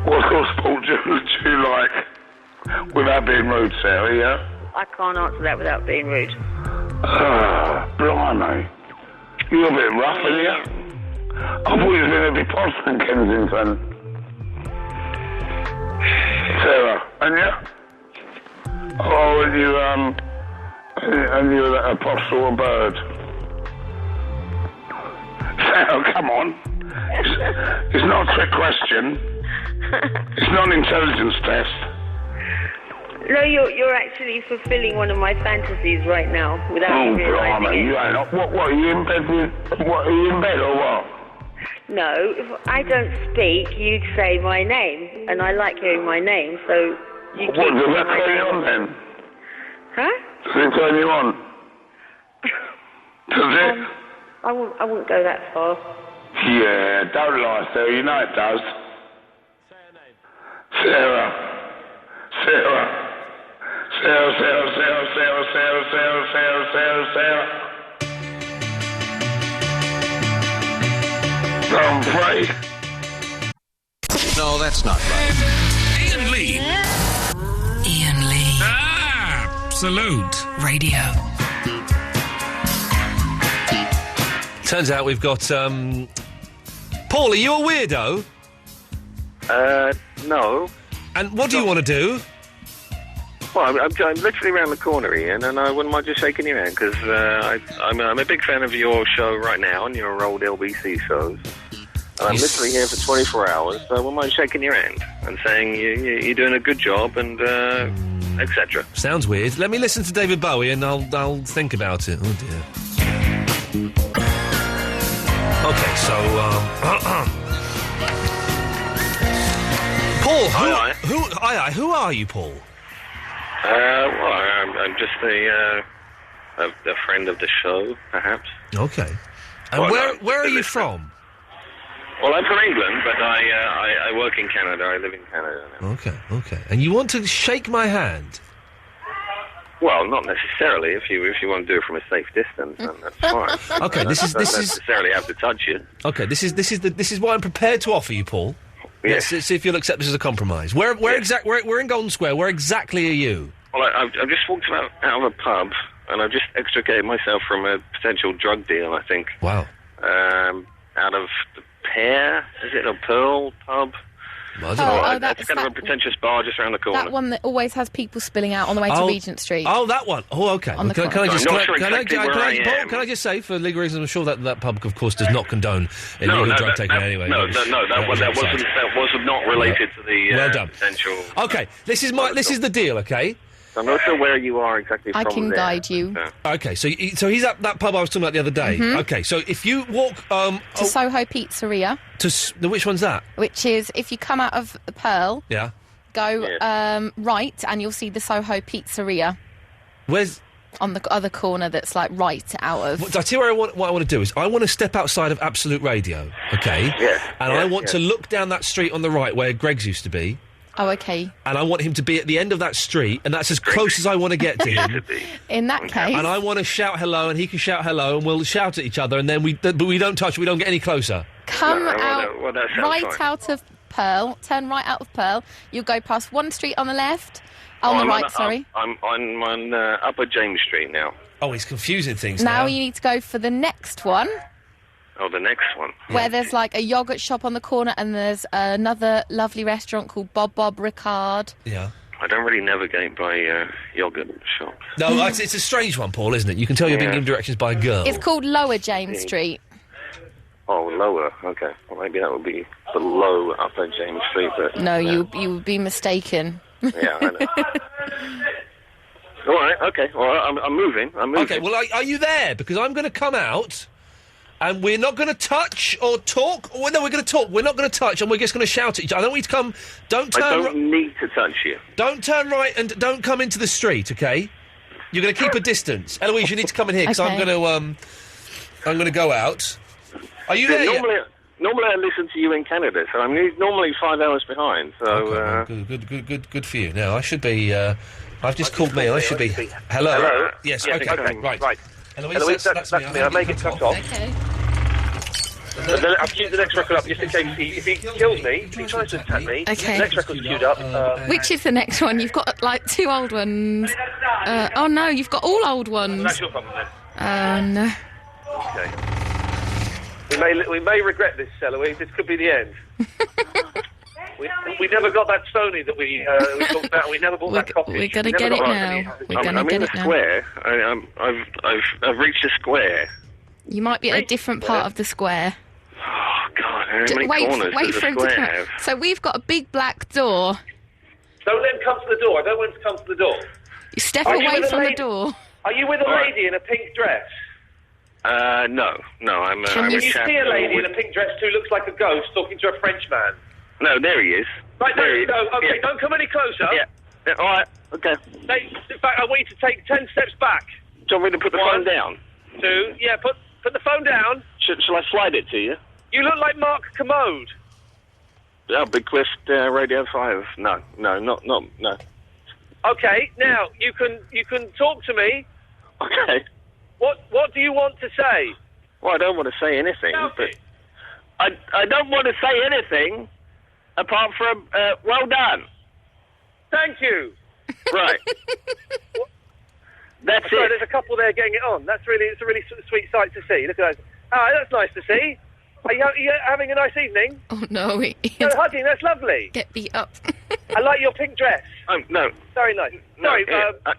What sort of sport do you like? Without being rude, Sarah, yeah? I can't answer that without being rude. Blimey. You're a bit rough, aren't you? I thought you was in a deposit in Kensington. Sarah, and you? Oh, and you a apostle or bird? Sarah, come on. It's not a trick question. It's not an intelligence test. No, you're actually fulfilling one of my fantasies right now without you realising it. You ain't. What, are you in bed are you in bed or what? No, if I don't speak, you say my name, and I like hearing my name, so you keep... What, does that turn you on then? Huh? Does it turn you on? Does it? I won't go that far. Yeah, don't lie, Sarah. You know it does. Say her name. Sarah. Sarah. Sarah, Sarah, Sarah, Sarah, Sarah, Sarah, Sarah, Sarah, Sarah. Don't pray. No, that's not right. Iain Lee. Iain Lee. Absolute Radio. Turns out we've got, Paul, are you a weirdo? No. And what do you want to do? Well, I'm literally around the corner, Ian, and I wouldn't mind just shaking your hand, because I'm a big fan of your show right now, and your old LBC shows. And I'm literally here for 24 hours, so I wouldn't mind shaking your hand and saying you're doing a good job, and etc. Sounds weird. Let me listen to David Bowie, and I'll think about it. Oh, dear. Okay, so, Paul, who are you, Paul? Well, I'm just a friend of the show, perhaps. Okay. And where are you from? Well, I'm from England, but I work in Canada. I live in Canada now. Okay. And you want to shake my hand? Well, not necessarily. If you want to do it from a safe distance, then that's fine. Okay, this is don't necessarily have to touch you. Okay, this is what I'm prepared to offer you, Paul. Yes. Let's see if you'll accept this as a compromise. We're in Golden Square. Where exactly are you? Well, I've just walked out of a pub, and I've just extricated myself from a potential drug deal, I think. Wow. Out of the Pear? Is it a Pearl pub? That's kind of a pretentious bar just around the corner. That one that always has people spilling out on the way to Regent Street. Oh, that one. Oh, okay. On the Can I just say, for legal reasons, I'm sure that pub, of course, does not condone illegal drug taking anyway. That was not related to the potential... Okay, this is the deal, okay? I'm not sure where you are exactly from. I can guide you. Okay, so he's at that pub I was talking about the other day. Mm-hmm. Okay, so if you walk... to Soho Pizzeria. Which one's that? Which is, if you come out of the Pearl... Yeah. Go right, and you'll see the Soho Pizzeria. Where's... On the other corner that's, like, right out of... I tell you what I want to do is, I want to step outside of Absolute Radio, okay? Yeah. And I want to look down that street on the right where Greg's used to be. Oh, okay. And I want him to be at the end of that street, and that's as close as I want to get to him. In that case... And I want to shout hello, and he can shout hello, and we'll shout at each other, and then but we don't touch, we don't get any closer. Come out out of Pearl, turn right out of Pearl, you'll go past one street on the left, on the right, sorry. I'm on Upper James Street now. Oh, he's confusing things now. Now you need to go for the next one. Oh, the next one. Where there's like a yoghurt shop on the corner, and there's another lovely restaurant called Bob Ricard. Yeah. I don't really navigate by yoghurt shops. No, it's a strange one, Paul, isn't it? You can tell you're being given directions by a girl. It's called Lower James Street. Oh, lower. Okay. Well, maybe that would be below Upper James Street, but... No, you would be mistaken. Yeah, I know. All right, okay. Well, I'm moving. Okay, well, are you there? Because I'm going to come out... And we're not going to touch or talk. No, we're going to talk. We're not going to touch, and we're just going to shout at each other. I don't want you to come... I don't need to touch you. Don't turn right and don't come into the street, OK? You're going to keep a distance. Eloise, you need to come in here, because I'm going to go out. Are you there yet? Normally I listen to you in Canada, so I'm normally 5 hours behind. So good for you. Now I should be. I've just called me. I should be. Hello. Yes. Okay. Right. Eloise, that's me. I may get cut off. Okay. I've queued the next record up just in case if he kills me, if he tries to attack me. Okay. The next record's queued up. Which is the next one? You've got, like, 2 old ones. Oh, no, you've got all old ones. That's your problem, then. No. Okay. We may regret this, Eloise. This could be the end. we never got that Sony that we talked about. We never bought that copy. We're going to get it now. I'm in the square. I've reached a square. You might be at a different part of the square. Oh, God, how many corners does a square have? So we've got a big black door. Don't let him come to the door. I don't want him to come to the door. You step away from the door. Are you with a lady in a pink dress? No. I'm Can you see a lady in a pink dress who looks like a ghost talking to a French man? No, there he is. Right, there you go. Okay, Yeah. don't come any closer. Yeah, all right, okay. In fact, I want you to take 10 steps back. Do you want me to put the phone down? 2, yeah, put the phone down. Shall I slide it to you? You look like Mark Commode. Oh, Big Cliff, Radio 5. No. Okay, now, you can talk to me. Okay. What do you want to say? Well, I don't want to say anything, but... I don't want to say anything apart from, well done. Thank you. Right. That's Sorry, it. there's a couple there getting it on. It's a really sweet sight to see. Look at that. Ah, that's nice to see. Are you having a nice evening? Oh, no. No, hugging, that's lovely. Get beat up. I like your pink dress. No. Very nice. No, Sorry,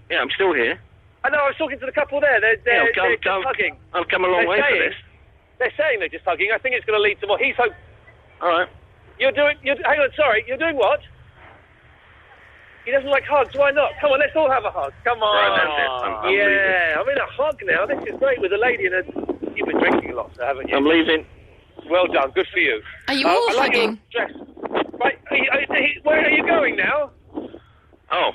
yeah, I'm still here. I know, I was talking to the couple there. They're just hugging. I've come a long way for this. They're saying they're just hugging. I think it's going to lead to more. All right. Hang on, sorry. You're doing what? He doesn't like hugs. Why not? Come on, let's all have a hug. Come on. Right, that's it. I'm leaving. I'm in a hug now. This is great with a lady and You've been drinking a lot, so haven't you? I'm leaving. Well done. Good for you. Are you all I like hugging? your dress. Right. Where are you going now? Oh,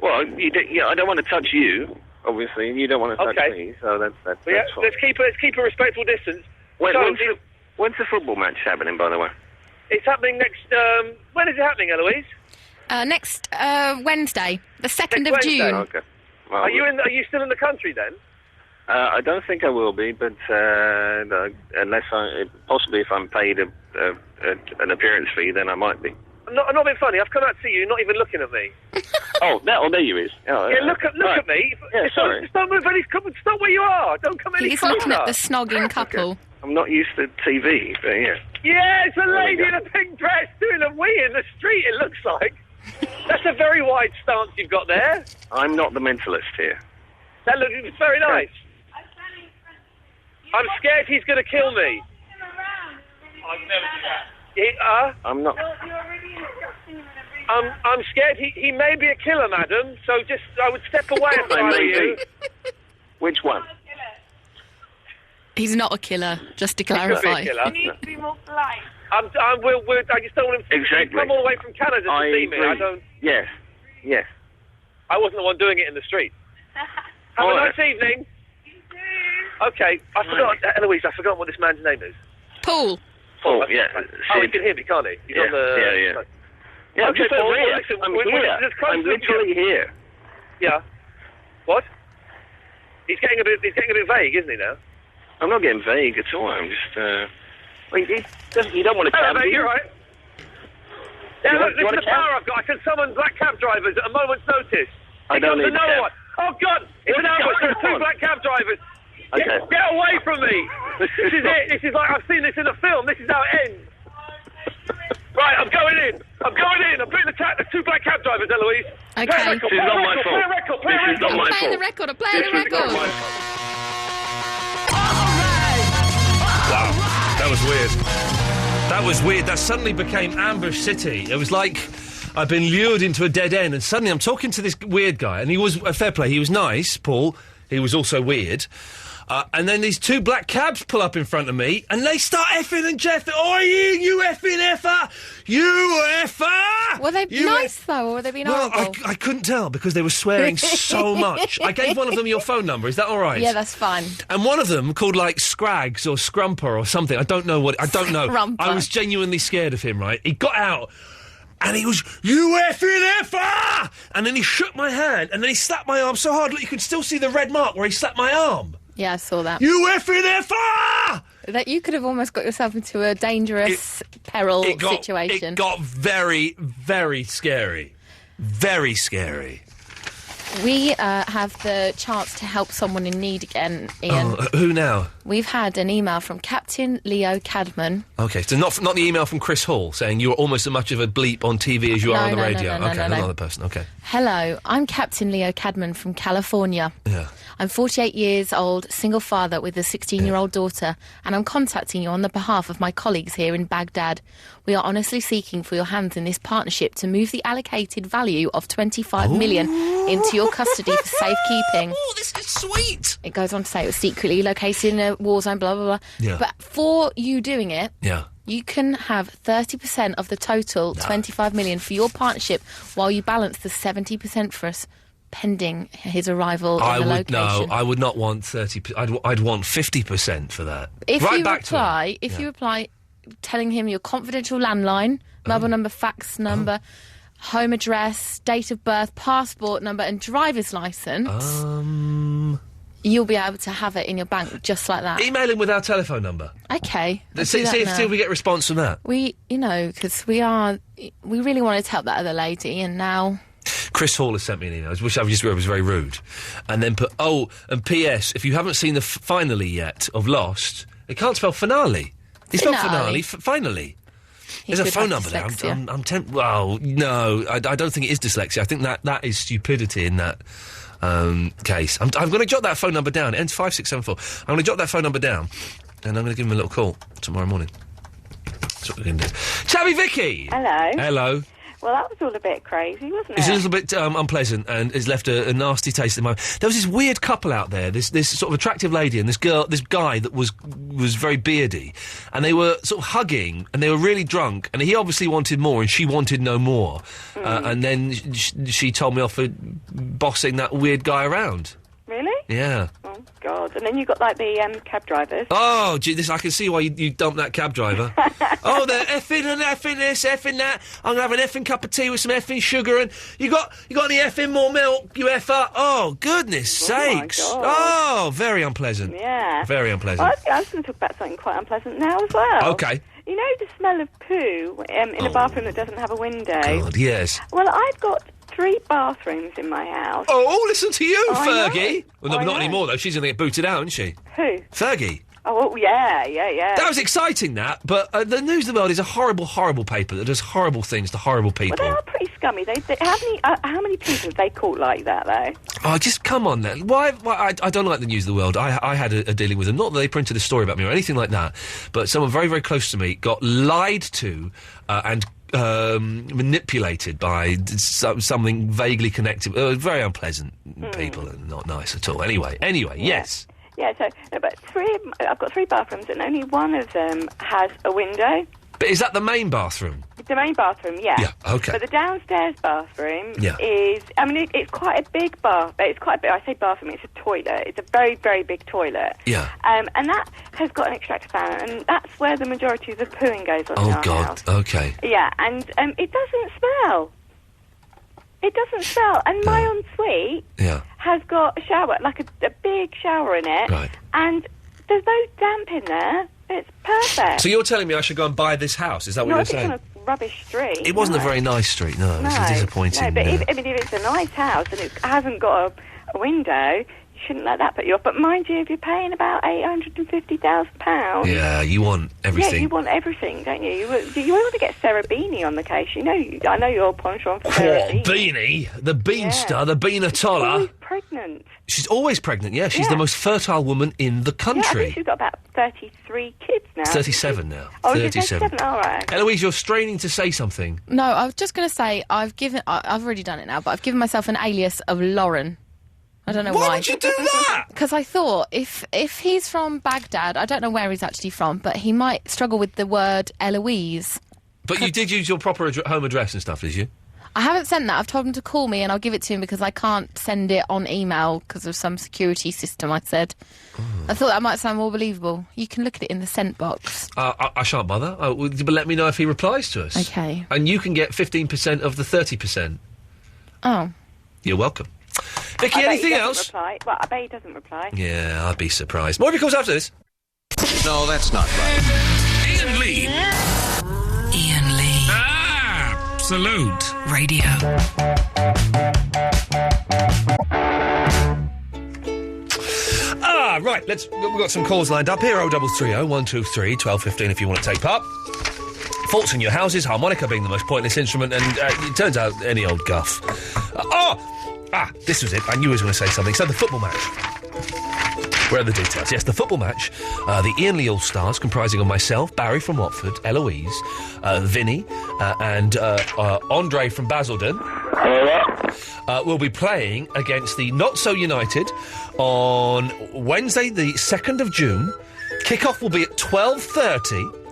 well, I don't want to touch you, obviously, and you don't want to touch me, so that's fine. Let's keep a respectful distance. When's the football match happening, by the way? It's happening next... when is it happening, Eloise? Next Wednesday, the 2nd of June. Okay. Well, Are you still in the country then? I don't think I will be, but unless possibly if I'm paid an appearance fee, then I might be. I'm not being funny. I've come out to see you, not even looking at me. There you is. Oh, yeah, look at me. Yeah, sorry. Just don't move any. Stop where you are. Don't come any He's closer. looking at the snogging couple. Okay. I'm not used to TV, but yeah. Yeah, it's a lady in a pink dress doing a wee in the street, it looks like. That's a very wide stance you've got there. I'm not the mentalist here. That looks very nice. I'm scared he's going to kill me. I've never done that. I'm not... I'm scared he may be a killer, madam, so I would step away if I were you. Which one? He's not a killer, just to clarify. He needs to be more polite. I just don't want him to come all the way from Canada to see me. I don't... Yes. I wasn't the one doing it in the street. Have a nice evening. Okay, I forgot, Eloise, I forgot what this man's name is. Paul. Paul, yeah. Oh, he can hear me, can't he? He's on the... Yeah, okay, Paul, listen, I'm here. I'm literally here. Yeah. What? He's getting a bit vague, isn't he, now? I'm not getting vague at all. I'm just... you don't want to cab, you're right. Yeah, look, this is the power I've got. I can summon black cab drivers at a moment's notice. I don't need another one. Oh, God! It's an ambush. There are 2 black cab drivers. Okay. Get away from me! This is it. This is like I've seen this in a film. This is how it ends. Right, I'm going in. I'm putting the 2 black cab drivers, Eloise. Okay. This is not my fault. This is not my fault. Play the record. I'm playing the record. Wow, that was weird. That suddenly became Ambush City. It was like I've been lured into a dead end, and suddenly I'm talking to this weird guy, and he was fair play. He was nice, Paul. He was also weird. And then these 2 black cabs pull up in front of me, and they start effing and jeffing. Oi, you effing effer! You effer! Were they nice, though, or were they being horrible? I couldn't tell, because they were swearing so much. I gave one of them your phone number. Is that all right? Yeah, that's fine. And one of them, called, like, Scrags or Scrumper or something. I don't know. Scrumper. I was genuinely scared of him, right? He got out... And he was, you effing effer! And then he shook my hand, and then he slapped my arm so hard, look, you can still see the red mark where he slapped my arm. Yeah, I saw that. You effing effer! That you could have almost got yourself into a dangerous situation. It got very, very scary. Very scary. We have the chance to help someone in need again, Ian. Oh, who now? We've had an email from Captain Leo Cadman. OK, so not the email from Chris Hall saying you are almost as much of a bleep on TV as you are on the radio. No, another person, OK. Hello, I'm Captain Leo Cadman from California. Yeah. I'm 48 years old, single father with a 16-year-old daughter, and I'm contacting you on the behalf of my colleagues here in Baghdad. We are honestly seeking for your hands in this partnership to move the allocated value of $25 million into your custody for safekeeping. Oh, this is sweet! It goes on to say it was secretly located in a war zone, blah, blah, blah. Yeah. But for you doing it... Yeah. You can have 30% of the total, $25 million, for your partnership while you balance the 70% for us, pending his arrival in the location. No, I would not want 30%. I'd want 50% for that. If you reply, telling him your confidential landline, mobile number, fax number, home address, date of birth, passport number, and driver's licence, you'll be able to have it in your bank just like that. Email him with our telephone number. Okay. See if we get a response from that. Because we really wanted to help that other lady, and now... Chris Hall has sent me an email, which I've just read was very rude. And then put, and P.S., if you haven't seen the finale yet of Lost, it can't spell finale. It's not finale, finally. There's a phone number there. I'm tempted. Well, no, I don't think it is dyslexia. I think that is stupidity in that case. I'm going to jot that phone number down. It ends 5674. I'm going to jot that phone number down, and I'm going to give him a little call tomorrow morning. That's what we're going to do. Tabby Vicky! Hello. Hello. Well, that was all a bit crazy, wasn't it? It's a little bit unpleasant, and has left a nasty taste in my mouth. There was this weird couple out there, this sort of attractive lady and this guy that was very beardy, and they were sort of hugging, and they were really drunk, and he obviously wanted more, and she wanted no more. And then she told me off for bossing that weird guy around. Really? Yeah. Oh, God. And then you got, like, the cab drivers. Oh, gee, I can see why you dumped that cab driver. Oh, they're effing and effing this, effing that. I'm going to have an effing cup of tea with some effing sugar, and you got any effing more milk, you effer? Oh, goodness sakes. My God. Oh, very unpleasant. Yeah. Very unpleasant. Well, I was going to talk about something quite unpleasant now as well. Okay. You know the smell of poo in a bathroom that doesn't have a window? God, yes. Well, I've got 3 bathrooms in my house. Oh, listen to you, Fergie. Know. Well, no, not anymore, though. She's going to get booted out, isn't she? Who? Fergie. Oh, yeah. That was exciting, that. But the News of the World is a horrible, horrible paper that does horrible things to horrible people. Well, they are pretty scummy. How many people have they caught like that, though? Oh, just come on, then. Why I don't like the News of the World. I had a dealing with them. Not that they printed a story about me or anything like that, but someone very, very close to me got lied to and manipulated by something vaguely connected. Very unpleasant people and not nice at all. Anyway, yes. Yeah, so, no, but I've got 3 bathrooms and only one of them has a window. But is that the main bathroom? The main bathroom, yeah. Yeah, OK. But the downstairs bathroom is... I mean, it's quite a big bath. It's quite a big... I say bathroom, it's a toilet. It's a very, very big toilet. Yeah. And that has got an extractor fan, and that's where the majority of the pooing goes on in our house. OK. Yeah, and it doesn't smell. It doesn't smell. And my ensuite has got a shower, like a big shower in it. Right. And there's no damp in there. It's perfect. So you're telling me I should go and buy this house? Is that what you're saying? Not on a rubbish street. It wasn't a very nice street, no. It was disappointing. No, but if it's a nice house and it hasn't got a window, you shouldn't let that put you off. But mind you, if you're paying about £850,000... Yeah, you want everything. Yeah, you want everything, don't you? You want to get Sarah Beanie on the case. I know you're penchant for Sarah Beanie. Beanie? The Beanstar, the Beanatola. She's always pregnant. She's always pregnant, yeah. She's the most fertile woman in the country. Yeah, I think she's got about 33 kids now. 37 now. Oh, 37. All right. Eloise, you're straining to say something. No, I was just going to say, I've already done it now, but I've given myself an alias of Lauren. I don't know Why why. would you do that? Because I thought if he's from Baghdad, I don't know where he's actually from, but he might struggle with the word Eloise. But you did use your proper home address and stuff, did you? I haven't sent that. I've told him to call me and I'll give it to him because I can't send it on email because of some security system, I said. I thought that might sound more believable. You can look at it in the sent box. I shan't bother. But let me know if he replies to us. Okay. And you can get 15% of the 30%. Oh. You're welcome. Vicky, I bet anything he doesn't else? Reply. Well, I bet he doesn't reply. Yeah, I'd be surprised. More of your calls after this. No, that's not right. Iain Lee. Iain Lee. Absolute Radio. Right, we've got some calls lined up here. 0330 123 1215 if you want to take part. Faults in your houses, harmonica being the most pointless instrument, and it turns out any old guff. This was it. I knew he was going to say something. So the football match. Where are the details? Yes, the football match. The Iain Lee All-Stars, comprising of myself, Barry from Watford, Eloise, Vinny, and Andre from Basildon, will be playing against the Not So United on Wednesday, the 2nd of June. Kick-off will be at 12:30.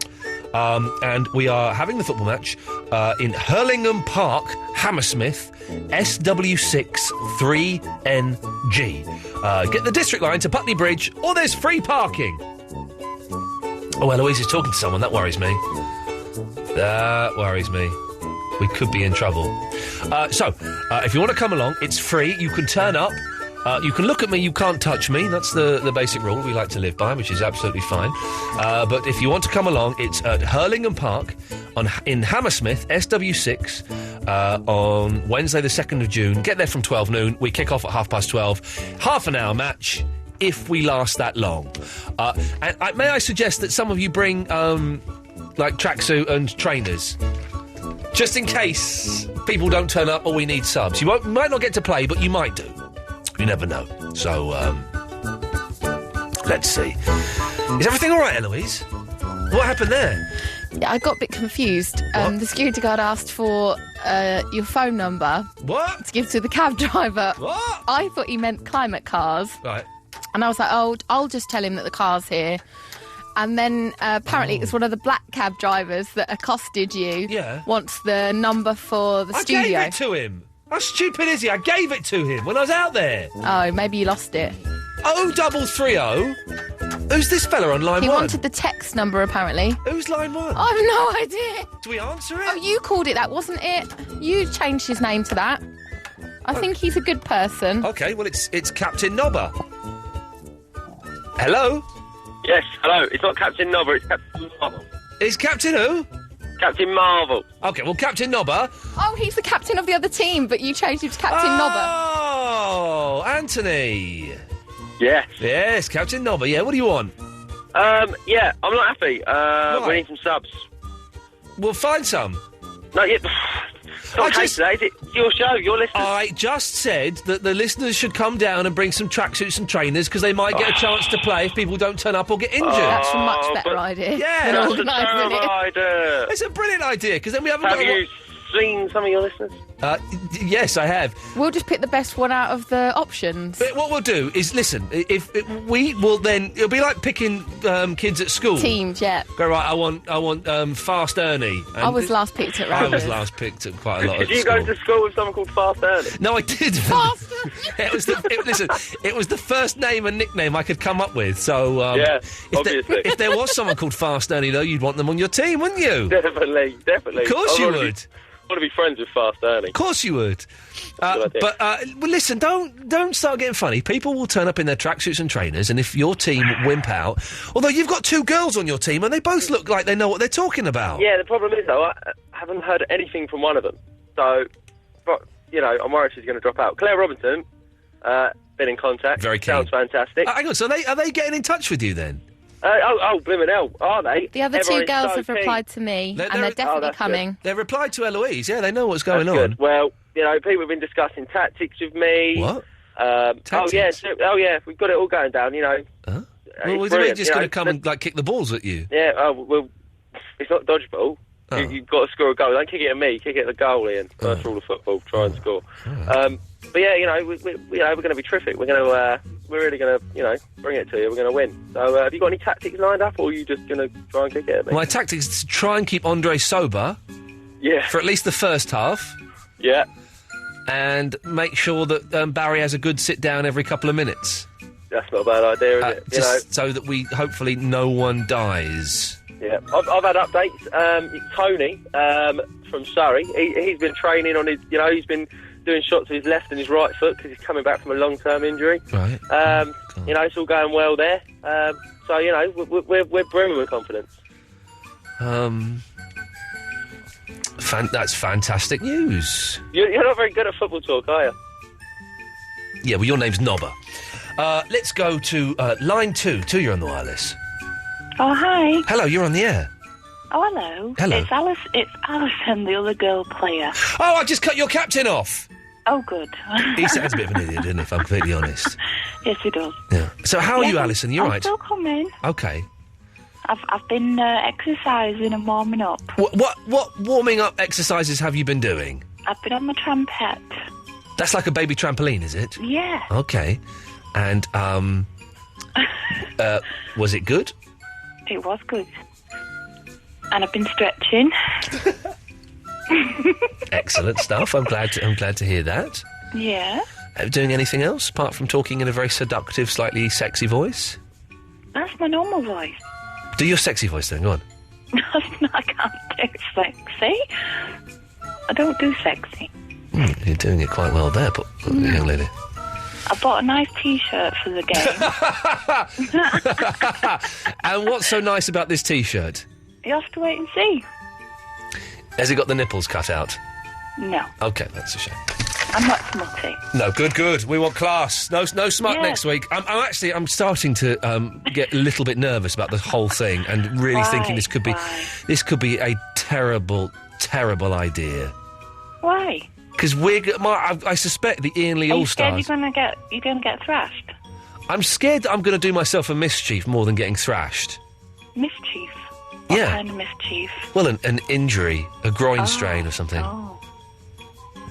And we are having the football match in Hurlingham Park, Hammersmith, SW6 3NG. Get the district line to Putney Bridge, or there's free parking. Oh, Eloise is talking to someone. That worries me. That worries me. We could be in trouble. So, if you want to come along, it's free. You can turn up. You can look at me, you can't touch me. That's the basic rule we like to live by, which is absolutely fine. But if you want to come along, it's at Hurlingham Park in Hammersmith, SW6, on Wednesday the 2nd of June. Get there from 12 noon. We kick off at 12:30. Half an hour match, if we last that long. And may I suggest that some of you bring, like, tracksuit and trainers? Just in case people don't turn up or we need subs. You might not get to play, but you might do. You never know. So, let's see. Is everything all right, Eloise? What happened there? Yeah, I got a bit confused. The security guard asked for your phone number. What? To give to the cab driver. What? I thought he meant climate cars. Right. And I was like, oh, I'll just tell him that the car's here. And then apparently it's one of the black cab drivers that accosted you. Yeah. Wants the number for the studio. I gave it to him. How stupid is he? I gave it to him when I was out there. Oh, maybe you lost it. 0330. Who's this fella on line 1? He wanted the text number, apparently. Who's line 1? I have no idea. Do we answer it? Oh, you called it that, wasn't it? You changed his name to that. I think he's a good person. OK, well, it's Captain Nobber. Hello? Yes, hello. It's not Captain Nobber, it's Captain Marvel. It's Captain who? Captain Marvel. OK, well, Captain Nobber... Oh, he's the captain of the other team, but you changed him to Captain Nobber. Oh, Anthony. Yes. Yes, Captain Nobber. Yeah, what do you want? Yeah, I'm not happy. We need some subs. We'll find some. No, yeah... It's your show, your listeners. I just said that the listeners should come down and bring some tracksuits and trainers because they might get a chance to play if people don't turn up or get injured. That's a much better idea. Yeah, that's a terrible idea. It's a brilliant idea because then we haven't Have got... you seen some of your listeners? Yes, I have. We'll just pick the best one out of the options. But what we'll do is, listen, we will then... It'll be like picking kids at school. Teams, yeah. Go, right, I want Fast Ernie. And I was last picked at Random. I was last picked at quite a lot Did you go to school with someone called Fast Ernie? No, I didn't. Fast Listen, it was the first name and nickname I could come up with, so... yeah, obviously. If there was someone called Fast Ernie, though, you'd want them on your team, wouldn't you? Definitely. Of course you would. I want to be friends with Fast Ernie. Of course you would. Well, listen, don't start getting funny. People will turn up in their tracksuits and trainers, and if your team wimp out... Although you've got 2 girls on your team, and they both look like they know what they're talking about. Yeah, the problem is, though, I haven't heard anything from one of them. So, but, you know, I'm worried she's going to drop out. Claire Robinson, been in contact. Very keen. Sounds fantastic. Hang on, so are they getting in touch with you, then? Blimmin' hell, are they? The other 2 girls have replied to me, and they're definitely coming. Good. They've replied to Eloise, yeah, they know what's going on. Good. Well, you know, people have been discussing tactics with me. What? Tactics? Oh, yeah, we've got it all going down, you know. Huh? Well, was they just going to come and, like, kick the balls at you? Yeah, well, it's not dodgeball. Oh. You've got to score a goal. Don't kick it at me. Kick it at the goal, Ian. First rule of football: try and score. But yeah, you know, we're going to be terrific. We're really going to, bring it to you. We're going to win. So, have you got any tactics lined up, or are you just going to try and kick it at me? My tactics is to try and keep Andre sober. Yeah. For at least the first half. Yeah. And make sure that Barry has a good sit down every couple of minutes. That's not a bad idea, is it? Just so that hopefully no one dies. Yeah, I've had updates. Tony from Surrey, he's been training on his, he's been doing shots with his left and his right foot because he's coming back from a long-term injury. Right. It's all going well there. So, we're brimming with confidence. That's fantastic news. You're not very good at football talk, are you? Yeah, well, your name's Nobber. Let's go to line 2. 2, you're on the wireless. Oh, hi. Hello, you're on the air. Oh, hello. Hello. It's Alison, the other girl player. Oh, I just cut your captain off. Oh, good. He sounds a bit of an idiot, doesn't he, if I'm completely honest? Yes, he does. Yeah. So how are you, Alison? You all right? I'm still coming. Okay. I've been exercising and warming up. What warming up exercises have you been doing? I've been on the trumpet. That's like a baby trampoline, is it? Yeah. Okay. And, was it good? It was good. And I've been stretching. Excellent stuff. I'm glad to hear that. Yeah. Doing anything else apart from talking in a very seductive, slightly sexy voice? That's my normal voice. Do your sexy voice then, go on. No, I can't do sexy. I don't do sexy. You're doing it quite well there, but young lady. I bought a nice T-shirt for the game. And what's so nice about this T-shirt? You have to wait and see. Has it got the nipples cut out? No. Okay, that's a shame. I'm not smutty. No, good. We want class. No smut next week. I'm starting to get a little bit nervous about the whole thing, and really thinking this could be a terrible, terrible idea. Why? Because I suspect the Iain Lee All-Stars... You're going to get thrashed? I'm scared that I'm going to do myself a mischief more than getting thrashed. Mischief? What kind of mischief? Well, an injury, a groin strain or something. Oh.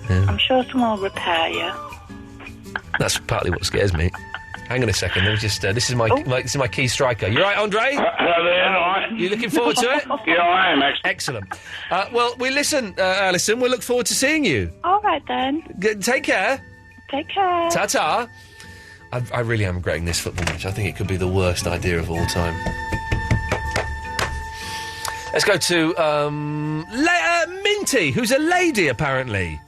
Yeah. I'm sure someone will repair you. That's partly what scares me. Hang on a second. Let me just. This is my key striker. You right, Andre? Hello there. All right. You looking forward to it? Yeah, I am. Actually. Excellent. Well, we listen, Alison. We'll look forward to seeing you. All right then. Take care. Take care. Ta-ta. I really am regretting this football match. I think it could be the worst idea of all time. Let's go to Minty, who's a lady apparently.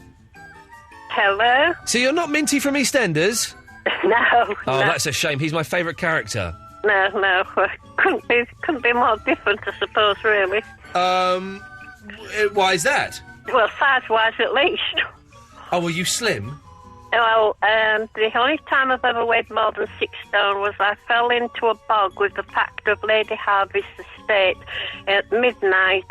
Hello? So you're not Minty from EastEnders? No. Oh, that's a shame. He's my favourite character. No. Couldn't be more different, I suppose, really. Why is that? Well, size-wise, at least. Oh, were you slim? Well, the only time I've ever weighed more than 6 stone was I fell into a bog with the factor of Lady Harvey's estate at midnight,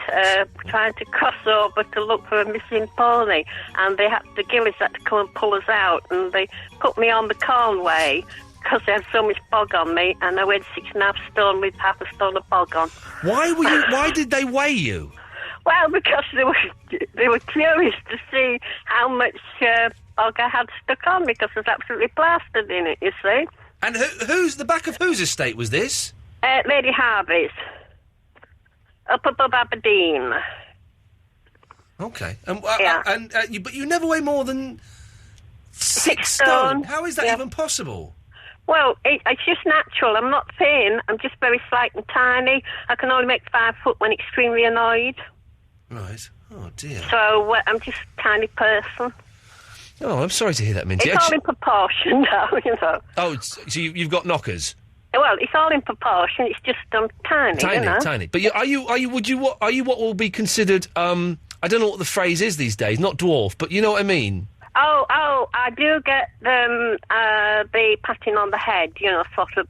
trying to cross over to look for a missing pony, and the gillies had to come and pull us out, and they put me on the Cornway because they had so much bog on me, and I weighed 6.5 stone with half a stone of bog on. Why did they weigh you? Well, because they were curious to see how much bog I had stuck on me, because it was absolutely plastered in it, you see. And who's the back of whose estate was this? Lady Harvey's. Up above Aberdeen. Okay. But you never weigh more than 6 stone. How is that even possible? Well, it's just natural. I'm not thin. I'm just very slight and tiny. I can only make 5 foot when extremely annoyed. Right. Oh, dear. So I'm just a tiny person. Oh, I'm sorry to hear that, Minty. It's all in proportion now, you know. Oh, so you've got knockers? Well, it's all in proportion. It's just tiny, you know. Tiny. But are you what will be considered? I don't know what the phrase is these days. Not dwarf, but you know what I mean. Oh, I do get the patting on the head, you know, sort of,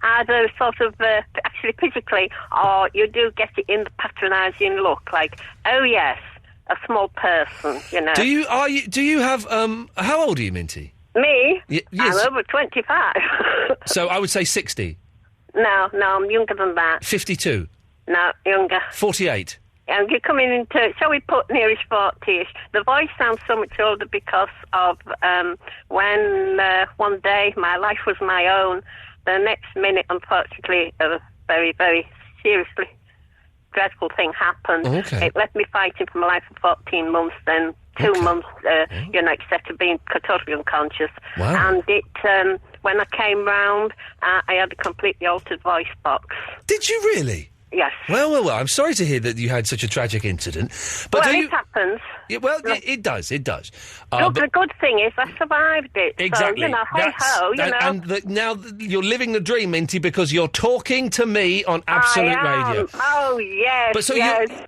either sort of actually physically, or you do get it in the patronising look, like, oh yes, a small person, you know. Do you have how old are you, Minty? Me? Yes. I'm over 25. So I would say 60. No, I'm younger than that. 52. No, younger. 48. And you're coming into, shall we put nearest 40ish? The voice sounds so much older because of when one day my life was my own. The next minute, unfortunately, a very, very seriously dreadful thing happened. Okay. It left me fighting for my life for 14 months, then 2 months, etc., being totally unconscious. Wow. And it, when I came round, I had a completely altered voice box. Did you really? Yes. Well, I'm sorry to hear that you had such a tragic incident. But well, it happens. Yeah, well, it does. The good thing is I survived it. Exactly. So, hey-ho, And now you're living the dream, Minty, because you're talking to me on Absolute Radio. Oh, yes, But so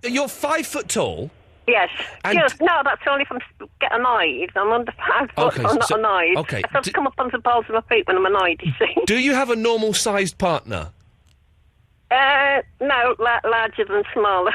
you're 5 foot tall? Yes. And no, that's only if I get annoyed. I'm under 5 foot, I'm not annoyed. Okay. I have to come up on the balls of my feet when I'm annoyed, you see. Do you have a normal-sized partner? No, larger than smaller.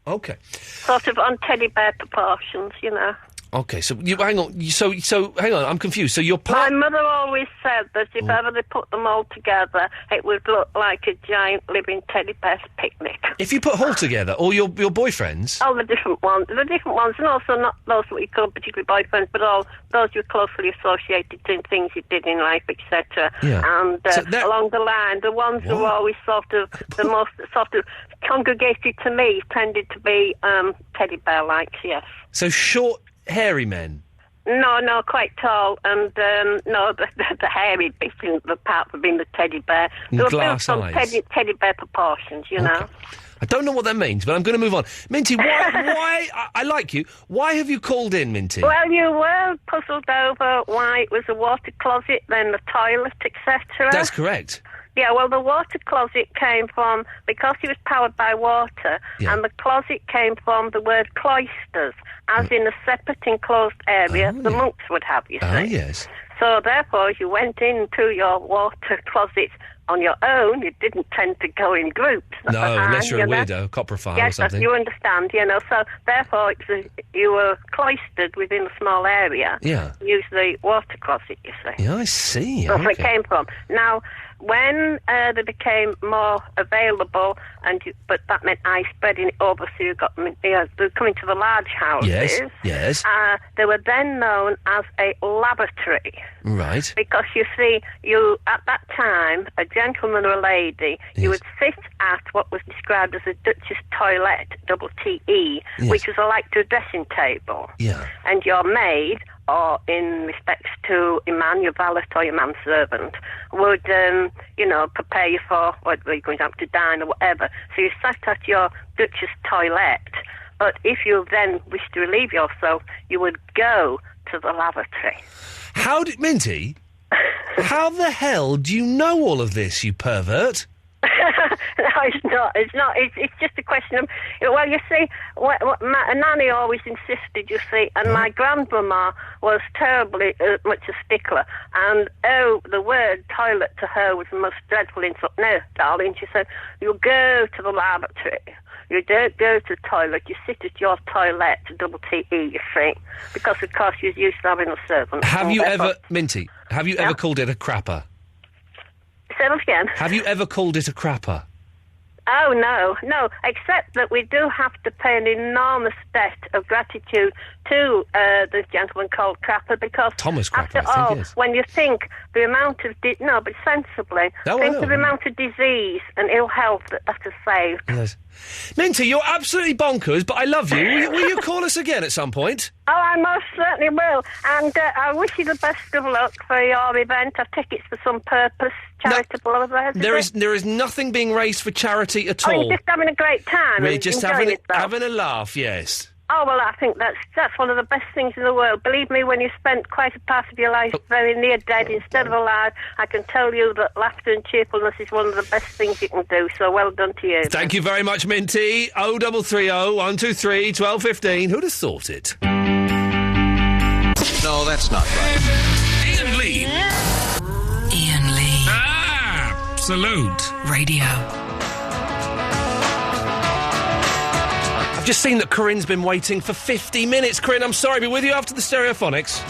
Okay. Sort of on teddy bear proportions, you know. Okay, so hang on. So hang on. I'm confused. So your My mother always said that if ever they put them all together, it would look like a giant living teddy bear's picnic. If you put all together, all your boyfriends? All the different ones, and also not those what you call particularly boyfriends, but all those you're closely associated to things you did in life, etc. Yeah. And along the line, the ones who were always sort of the most sort of congregated to me tended to be teddy bear-like. Yes. So short, hairy men? No, quite tall, and no, the hairy bit in the part of being the teddy bear. They were built on teddy bear proportions, you know. I don't know what that means, but I'm going to move on. Minty, why I like you. Why have you called in, Minty? Well, you were puzzled over why it was a water closet, then the toilet, etc. That's correct. Yeah, well, the water closet came from, because it was powered by water, and the closet came from the word cloisters, as in a separate enclosed area the monks would have, you see. Oh, yes. So, therefore, you went into your water closet on your own. You didn't tend to go in groups. No, unless you're a weirdo, coprophile or something. Yes, you understand, you know. So, therefore, you were cloistered within a small area. Yeah. Use the water closet, you see. Yeah, I see. That's where it came from. Now, when they became more available, but that meant I spreading it over, so you got they were coming to the large houses. Yes. They were then known as a lavatory. Right. Because you see, at that time, a gentleman or a lady, you would sit at what was described as a Duchess toilette, double T-E, which was like to a dressing table. Yeah. And your maid, or in respects to your man, your valet or your manservant, would, prepare you for whether you're going to have to dine or whatever. So you sat at your Duchess toilette, but if you then wish to relieve yourself, you would go to the lavatory. Minty, how the hell do you know all of this, you pervert? No, it's not. It's just a question of... Well, you see, Nanny always insisted, you see, and my grandmama was terribly much a stickler, and, the word toilet to her was the most dreadful insult. No, darling, she said, you go to the lavatory. You don't go to the toilet, you sit at your toilet, double T-E, you see, because, of course, you're used to having a servant. Minty, have you ever called it a crapper? Say that again. Have you ever called it a crapper? Oh, no, except that we do have to pay an enormous debt of gratitude to this gentleman called Crapper, because Thomas Crapper, after all, when you think the amount of... but sensibly, think of the amount of disease and ill health that has saved. Yes. Minty, you're absolutely bonkers, but I love you. Will you call us again at some point? Oh, I most certainly will. And I wish you the best of luck for your event. I have tickets for some purpose, charitable or whatever. There is nothing being raised for charity at all. Oh, you're just having a great time. We're just having a laugh, yes. Oh, well, I think that's one of the best things in the world. Believe me, when you spent quite a part of your life very near dead instead of alive, I can tell you that laughter and cheerfulness is one of the best things you can do, so well done to you. Thank you very much, Minty. 0330 123 1215. Who'd have thought it? No, that's not right. Iain Lee. Iain Lee. Absolute Radio. I've just seen that Corinne's been waiting for 50 minutes. Corinne, I'm sorry, be with you after the Stereophonics.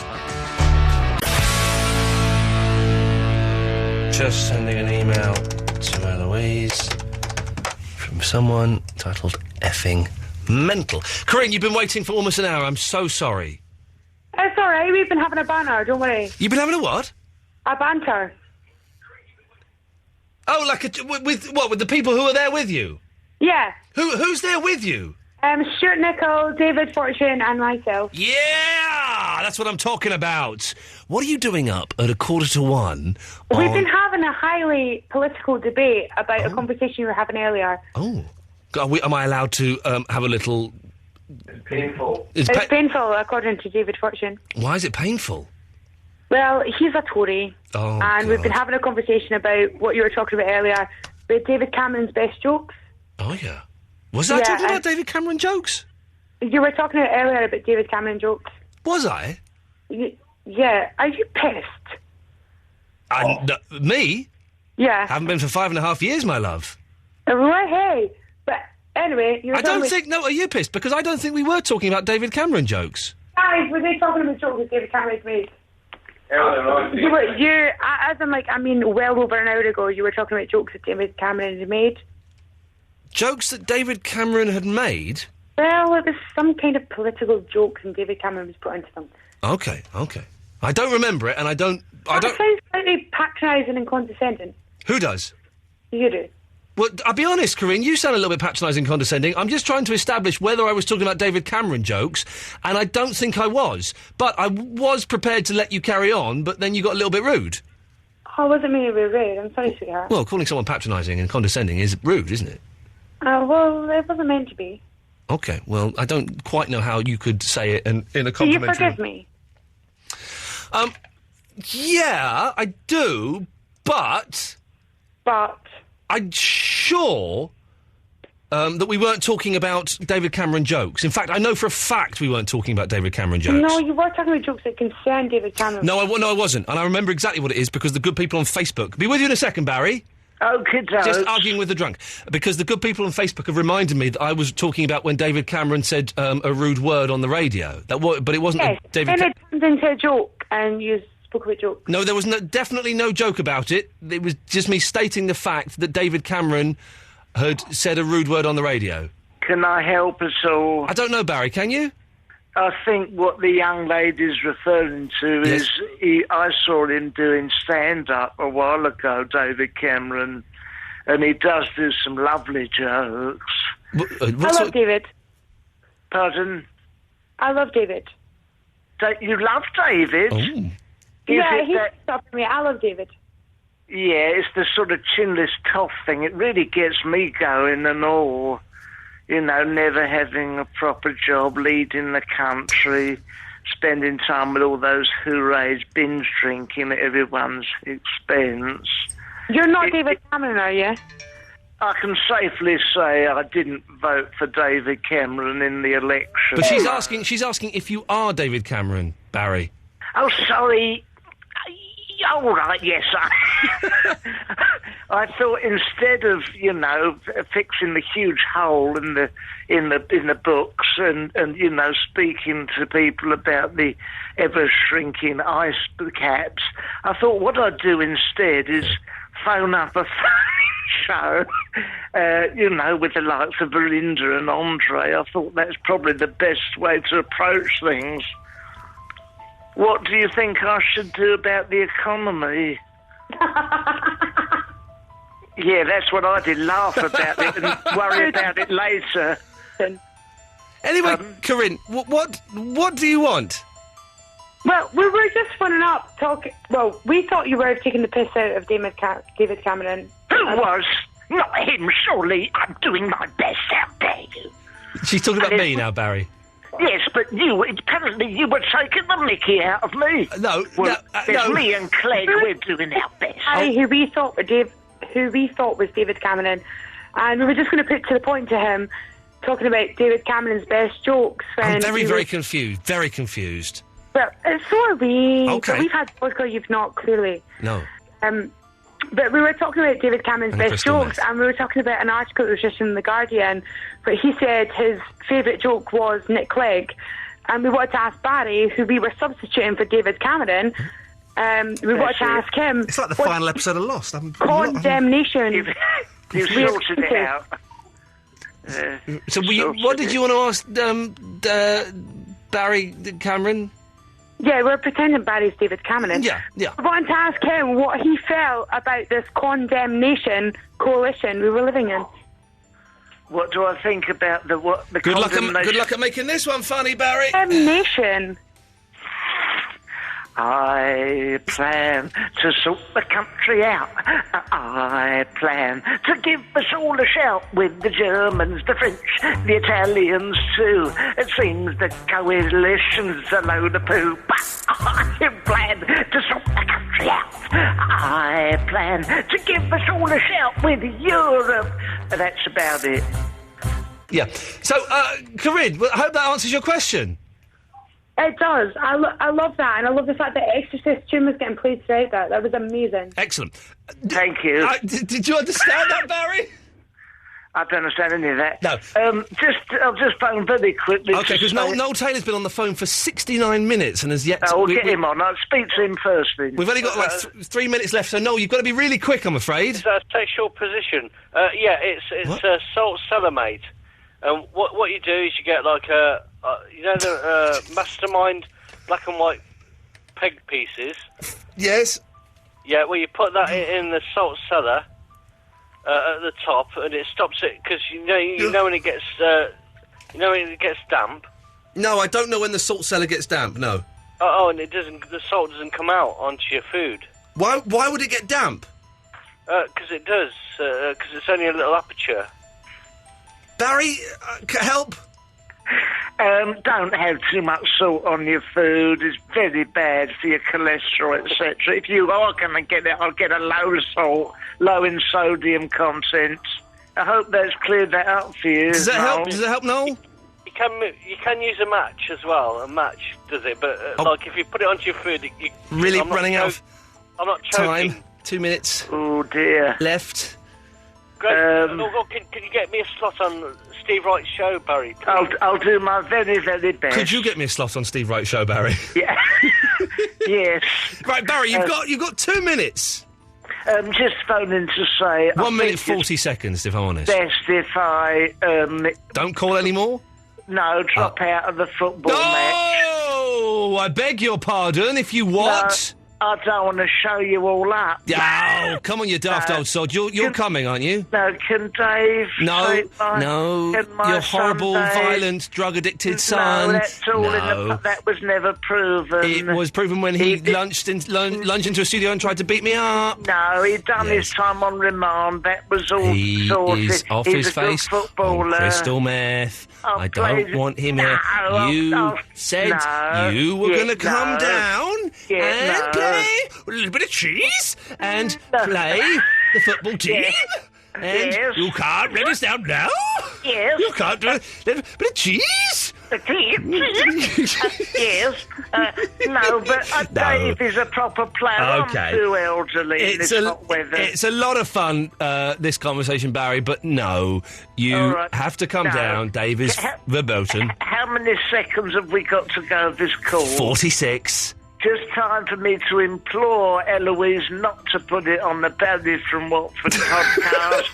Just sending an email to Eloise from Someone titled Effing Mental. Corinne, you've been waiting for almost an hour. I'm so sorry. It's all right. We've been having a banter. Don't worry. You've been having a what? A banter. Oh, like with what? With the people who are there with you? Yeah. Who's there with you? Stuart Nicol, David Fortune, and myself. Yeah, that's what I'm talking about. What are you doing up at 1:45? We've been having a highly political debate about a conversation we were having earlier. Oh. Am I allowed to have a little... It's painful. It's painful, according to David Fortune. Why is it painful? Well, he's a Tory. Oh, and we've been having a conversation about what you were talking about earlier, with David Cameron's best jokes. Oh, yeah. Was I talking about David Cameron jokes? You were talking earlier about David Cameron jokes. Was I? Yeah. Are you pissed? Me? Yeah. Haven't been for 5.5 years, my love. Right, hey. But anyway, you were I don't think... No, are you pissed? Because I don't think we were talking about David Cameron jokes. Guys, were they talking about jokes that David Cameron's made? well over an hour ago, you were talking about jokes that David Cameron had made. Jokes that David Cameron had made? Well, it was some kind of political jokes and David Cameron was put into them. Okay. I don't remember it, and I don't... That sounds slightly patronising and condescending. Who does? You do. Well, I'll be honest, Corinne, you sound a little bit patronising and condescending. I'm just trying to establish whether I was talking about David Cameron jokes, and I don't think I was. But I was prepared to let you carry on, but then you got a little bit rude. Oh, I wasn't meaning to be rude. I'm sorry, sweetheart. Well, calling someone patronising and condescending is rude, isn't it? Well, it wasn't meant to be. OK, well, I don't quite know how you could say it in a complimentary... Do you forgive me? Yeah, I do, but... I'm sure that we weren't talking about David Cameron jokes. In fact, I know for a fact we weren't talking about David Cameron jokes. No, you were talking about jokes that concern David Cameron. No, I wasn't. And I remember exactly what it is because the good people on Facebook... Be with you in a second, Barry. Okay, just arguing with the drunk. Because the good people on Facebook have reminded me that I was talking about when David Cameron said a rude word on the radio. But it wasn't David... It turned into a joke and you... spoke about jokes. No, there was definitely no joke about it. It was just me stating the fact that David Cameron had said a rude word on the radio. Can I help us all? I don't know, Barry, can you? I think what the young lady's referring to is... I saw him doing stand-up a while ago, David Cameron, and he does do some lovely jokes. I love David. Pardon? I love David. You love David? Oh. Yeah, he's stopping me. I love David. Yeah, it's the sort of chinless cough thing. It really gets me going and all. You know, never having a proper job, leading the country, spending time with all those hoorays, binge drinking at everyone's expense. You're not David Cameron, are you? I can safely say I didn't vote for David Cameron in the election. But she's asking if you are David Cameron, Barry. Oh, sorry. All right, yes. I thought instead of, fixing the huge hole in the books and speaking to people about the ever shrinking ice caps, I thought what I'd do instead is phone up a show, with the likes of Belinda and Andre. I thought that's probably the best way to approach things. What do you think I should do about the economy? Yeah, that's what I did, laugh about it and worry about it later. Anyway, Corinne, what do you want? Well, we were just phoning up, talking... Well, we thought you were taking the piss out of David Cameron. Who was? Not him, surely. I'm doing my best out there. She's talking about me now, Barry. Yes, but apparently you were taking the mickey out of me. There's me and Clegg, we're doing our best. Who we thought was David Cameron, and we were just going to put to the point to him, talking about David Cameron's best jokes. I'm very confused, very confused. Well, so are we. Okay. So we've had vodka, you've not, clearly. No. But we were talking about David Cameron's best jokes, and we were talking about an article that was just in The Guardian, where he said his favourite joke was Nick Clegg, and we wanted to ask Barry, who we were substituting for David Cameron, we wanted to ask him... It's like the final episode of Lost. Condemnation. You've sorted it out. So what did you want to ask Barry Cameron? Yeah, we're pretending Barry's David Cameron. Yeah. I wanted to ask him what he felt about this condemnation coalition we were living in. What do I think about the Good luck at making this one funny, Barry. Condemnation. I plan to sort the country out. I plan to give us all a shout with the Germans, the French, the Italians too. It seems the coalition's a load of poo, but I plan to sort the country out. I plan to give us all a shout with Europe. That's about it. Yeah. So, Corinne, I hope that answers your question. It does. I love that, and I love the fact that Exorcist tune was getting played throughout that. That was amazing. Excellent. Thank you. Did you understand that, Barry? I don't understand any of that. No. I'll just phone very quickly. Okay, because Noel Taylor's been on the phone for 69 minutes and has yet to... We'll get him on. I'll speak to him first, then. We've only got, 3 minutes left, so, Noel, you've got to be really quick, I'm afraid. Take your position. It's salt cellar, mate. And what you do is you get, the Mastermind black and white peg pieces. Yes. Yeah, well, you put that in the salt cellar at the top, and it stops it because you know when it gets damp. No, I don't know when the salt cellar gets damp. No. And the salt doesn't come out onto your food. Why would it get damp? Because it does. Because it's only a little aperture. Barry, help. Don't have too much salt on your food. It's very bad for your cholesterol, etc. If you are going to get it, I'll get a low salt, low in sodium content. I hope that's cleared that up for you. Does that help? Does that help, Noel? You can use a match as well. A match does it, but if you put it onto your food, really running out of I'm not choking. time. 2 minutes. Oh dear. Left. Great. Can you get me a slot on Steve Wright's show, Barry? I'll do my very, very best. Could you get me a slot on Steve Wright's show, Barry? Yeah. Yes. Right, Barry, you've got 2 minutes. Just phoning to say... 1 minute 40 seconds, if I'm honest. Best if I... Don't call anymore? No, drop out of the football match. Oh, I beg your pardon, if you what? No, I don't want to show you all up. Oh, come on, you daft old sod. You're coming, aren't you? No, can Dave... No, your horrible, violent, drug-addicted son. No, that's all that was never proven. It was proven when he lunged into a studio and tried to beat me up. No, he'd done his time on remand. That was all he sorted. Is off He's his face on crystal meth. I don't want him here. You said you were going to come down and play a little bit of cheese and play the football team. And you can't let us down now? Yes. You can't do a little bit of cheese? Yes. No, but Dave is a proper player. Okay. I'm too elderly in this hot weather. It's a lot of fun, this conversation, Barry, but no, you have to come down. Dave is verboten. How many seconds have we got to go of this call? 46. Just time for me to implore Eloise not to put it on the Barry from Watford podcast.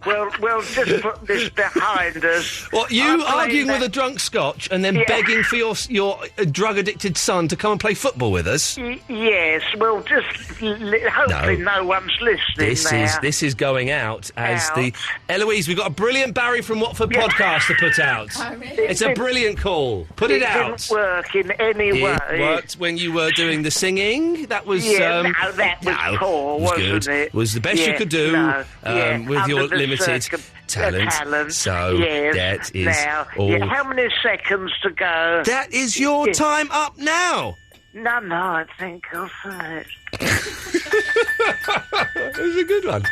We'll just put this behind us. What, you arguing with a drunk Scotch and then begging for your drug-addicted son to come and play football with us? Yes, well, just hopefully no one's listening This is going out as the... Eloise, we've got a brilliant Barry from Watford podcast to put out. It's a brilliant call. Put it out. It didn't work in any way. It worked when you were doing the singing. That was... that was poor, wasn't it? It was the best you could do with your limited talent. So that is all. How many seconds to go? That is your time up now. No, I think I'll say it. It was a good one.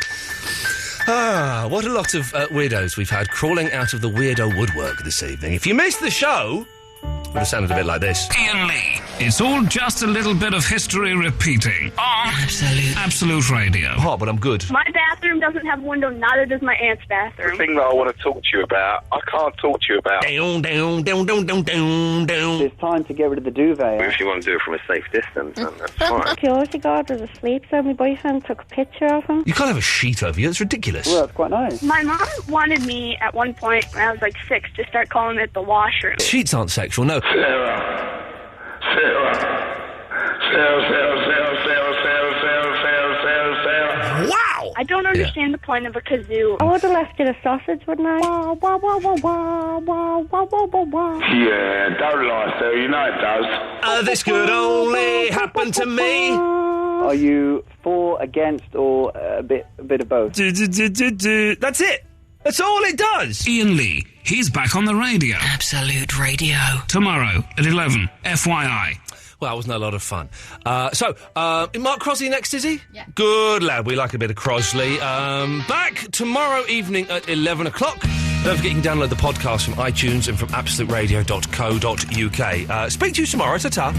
What a lot of weirdos we've had crawling out of the weirdo woodwork this evening. If you missed the show, Would have sounded a bit like this. Iain Lee. It's all just a little bit of history repeating on Absolute Radio. Hot, but I'm good. My bathroom doesn't have a window, neither does my aunt's bathroom. The thing that I want to talk to you about, I can't talk to you about. Down. It's time to get rid of the duvet. If you want to do it from a safe distance, then that's fine. The security guard was asleep, so my boyfriend took a picture of him. You can't have a sheet over you. That's ridiculous. Well, that's quite nice. My mom wanted me at one point when I was like 6 to start calling it the washroom. Sheets aren't sexual, no. Sarah. Wow! I don't understand the point of a kazoo. I would have left it a sausage, wouldn't I? Yeah, don't lie, Sarah. You know it does. This could only happen to me. Are you for, against, or a bit of both? That's it. That's all it does. Iain Lee. He's back on the radio. Absolute Radio. Tomorrow at 11. FYI. Well, that wasn't a lot of fun. So, Mark Crosley next, is he? Yeah. Good lad. We like a bit of Crosley. Back tomorrow evening at 11 o'clock. Don't forget you can download the podcast from iTunes and from absoluteradio.co.uk. Speak to you tomorrow. Ta-ta.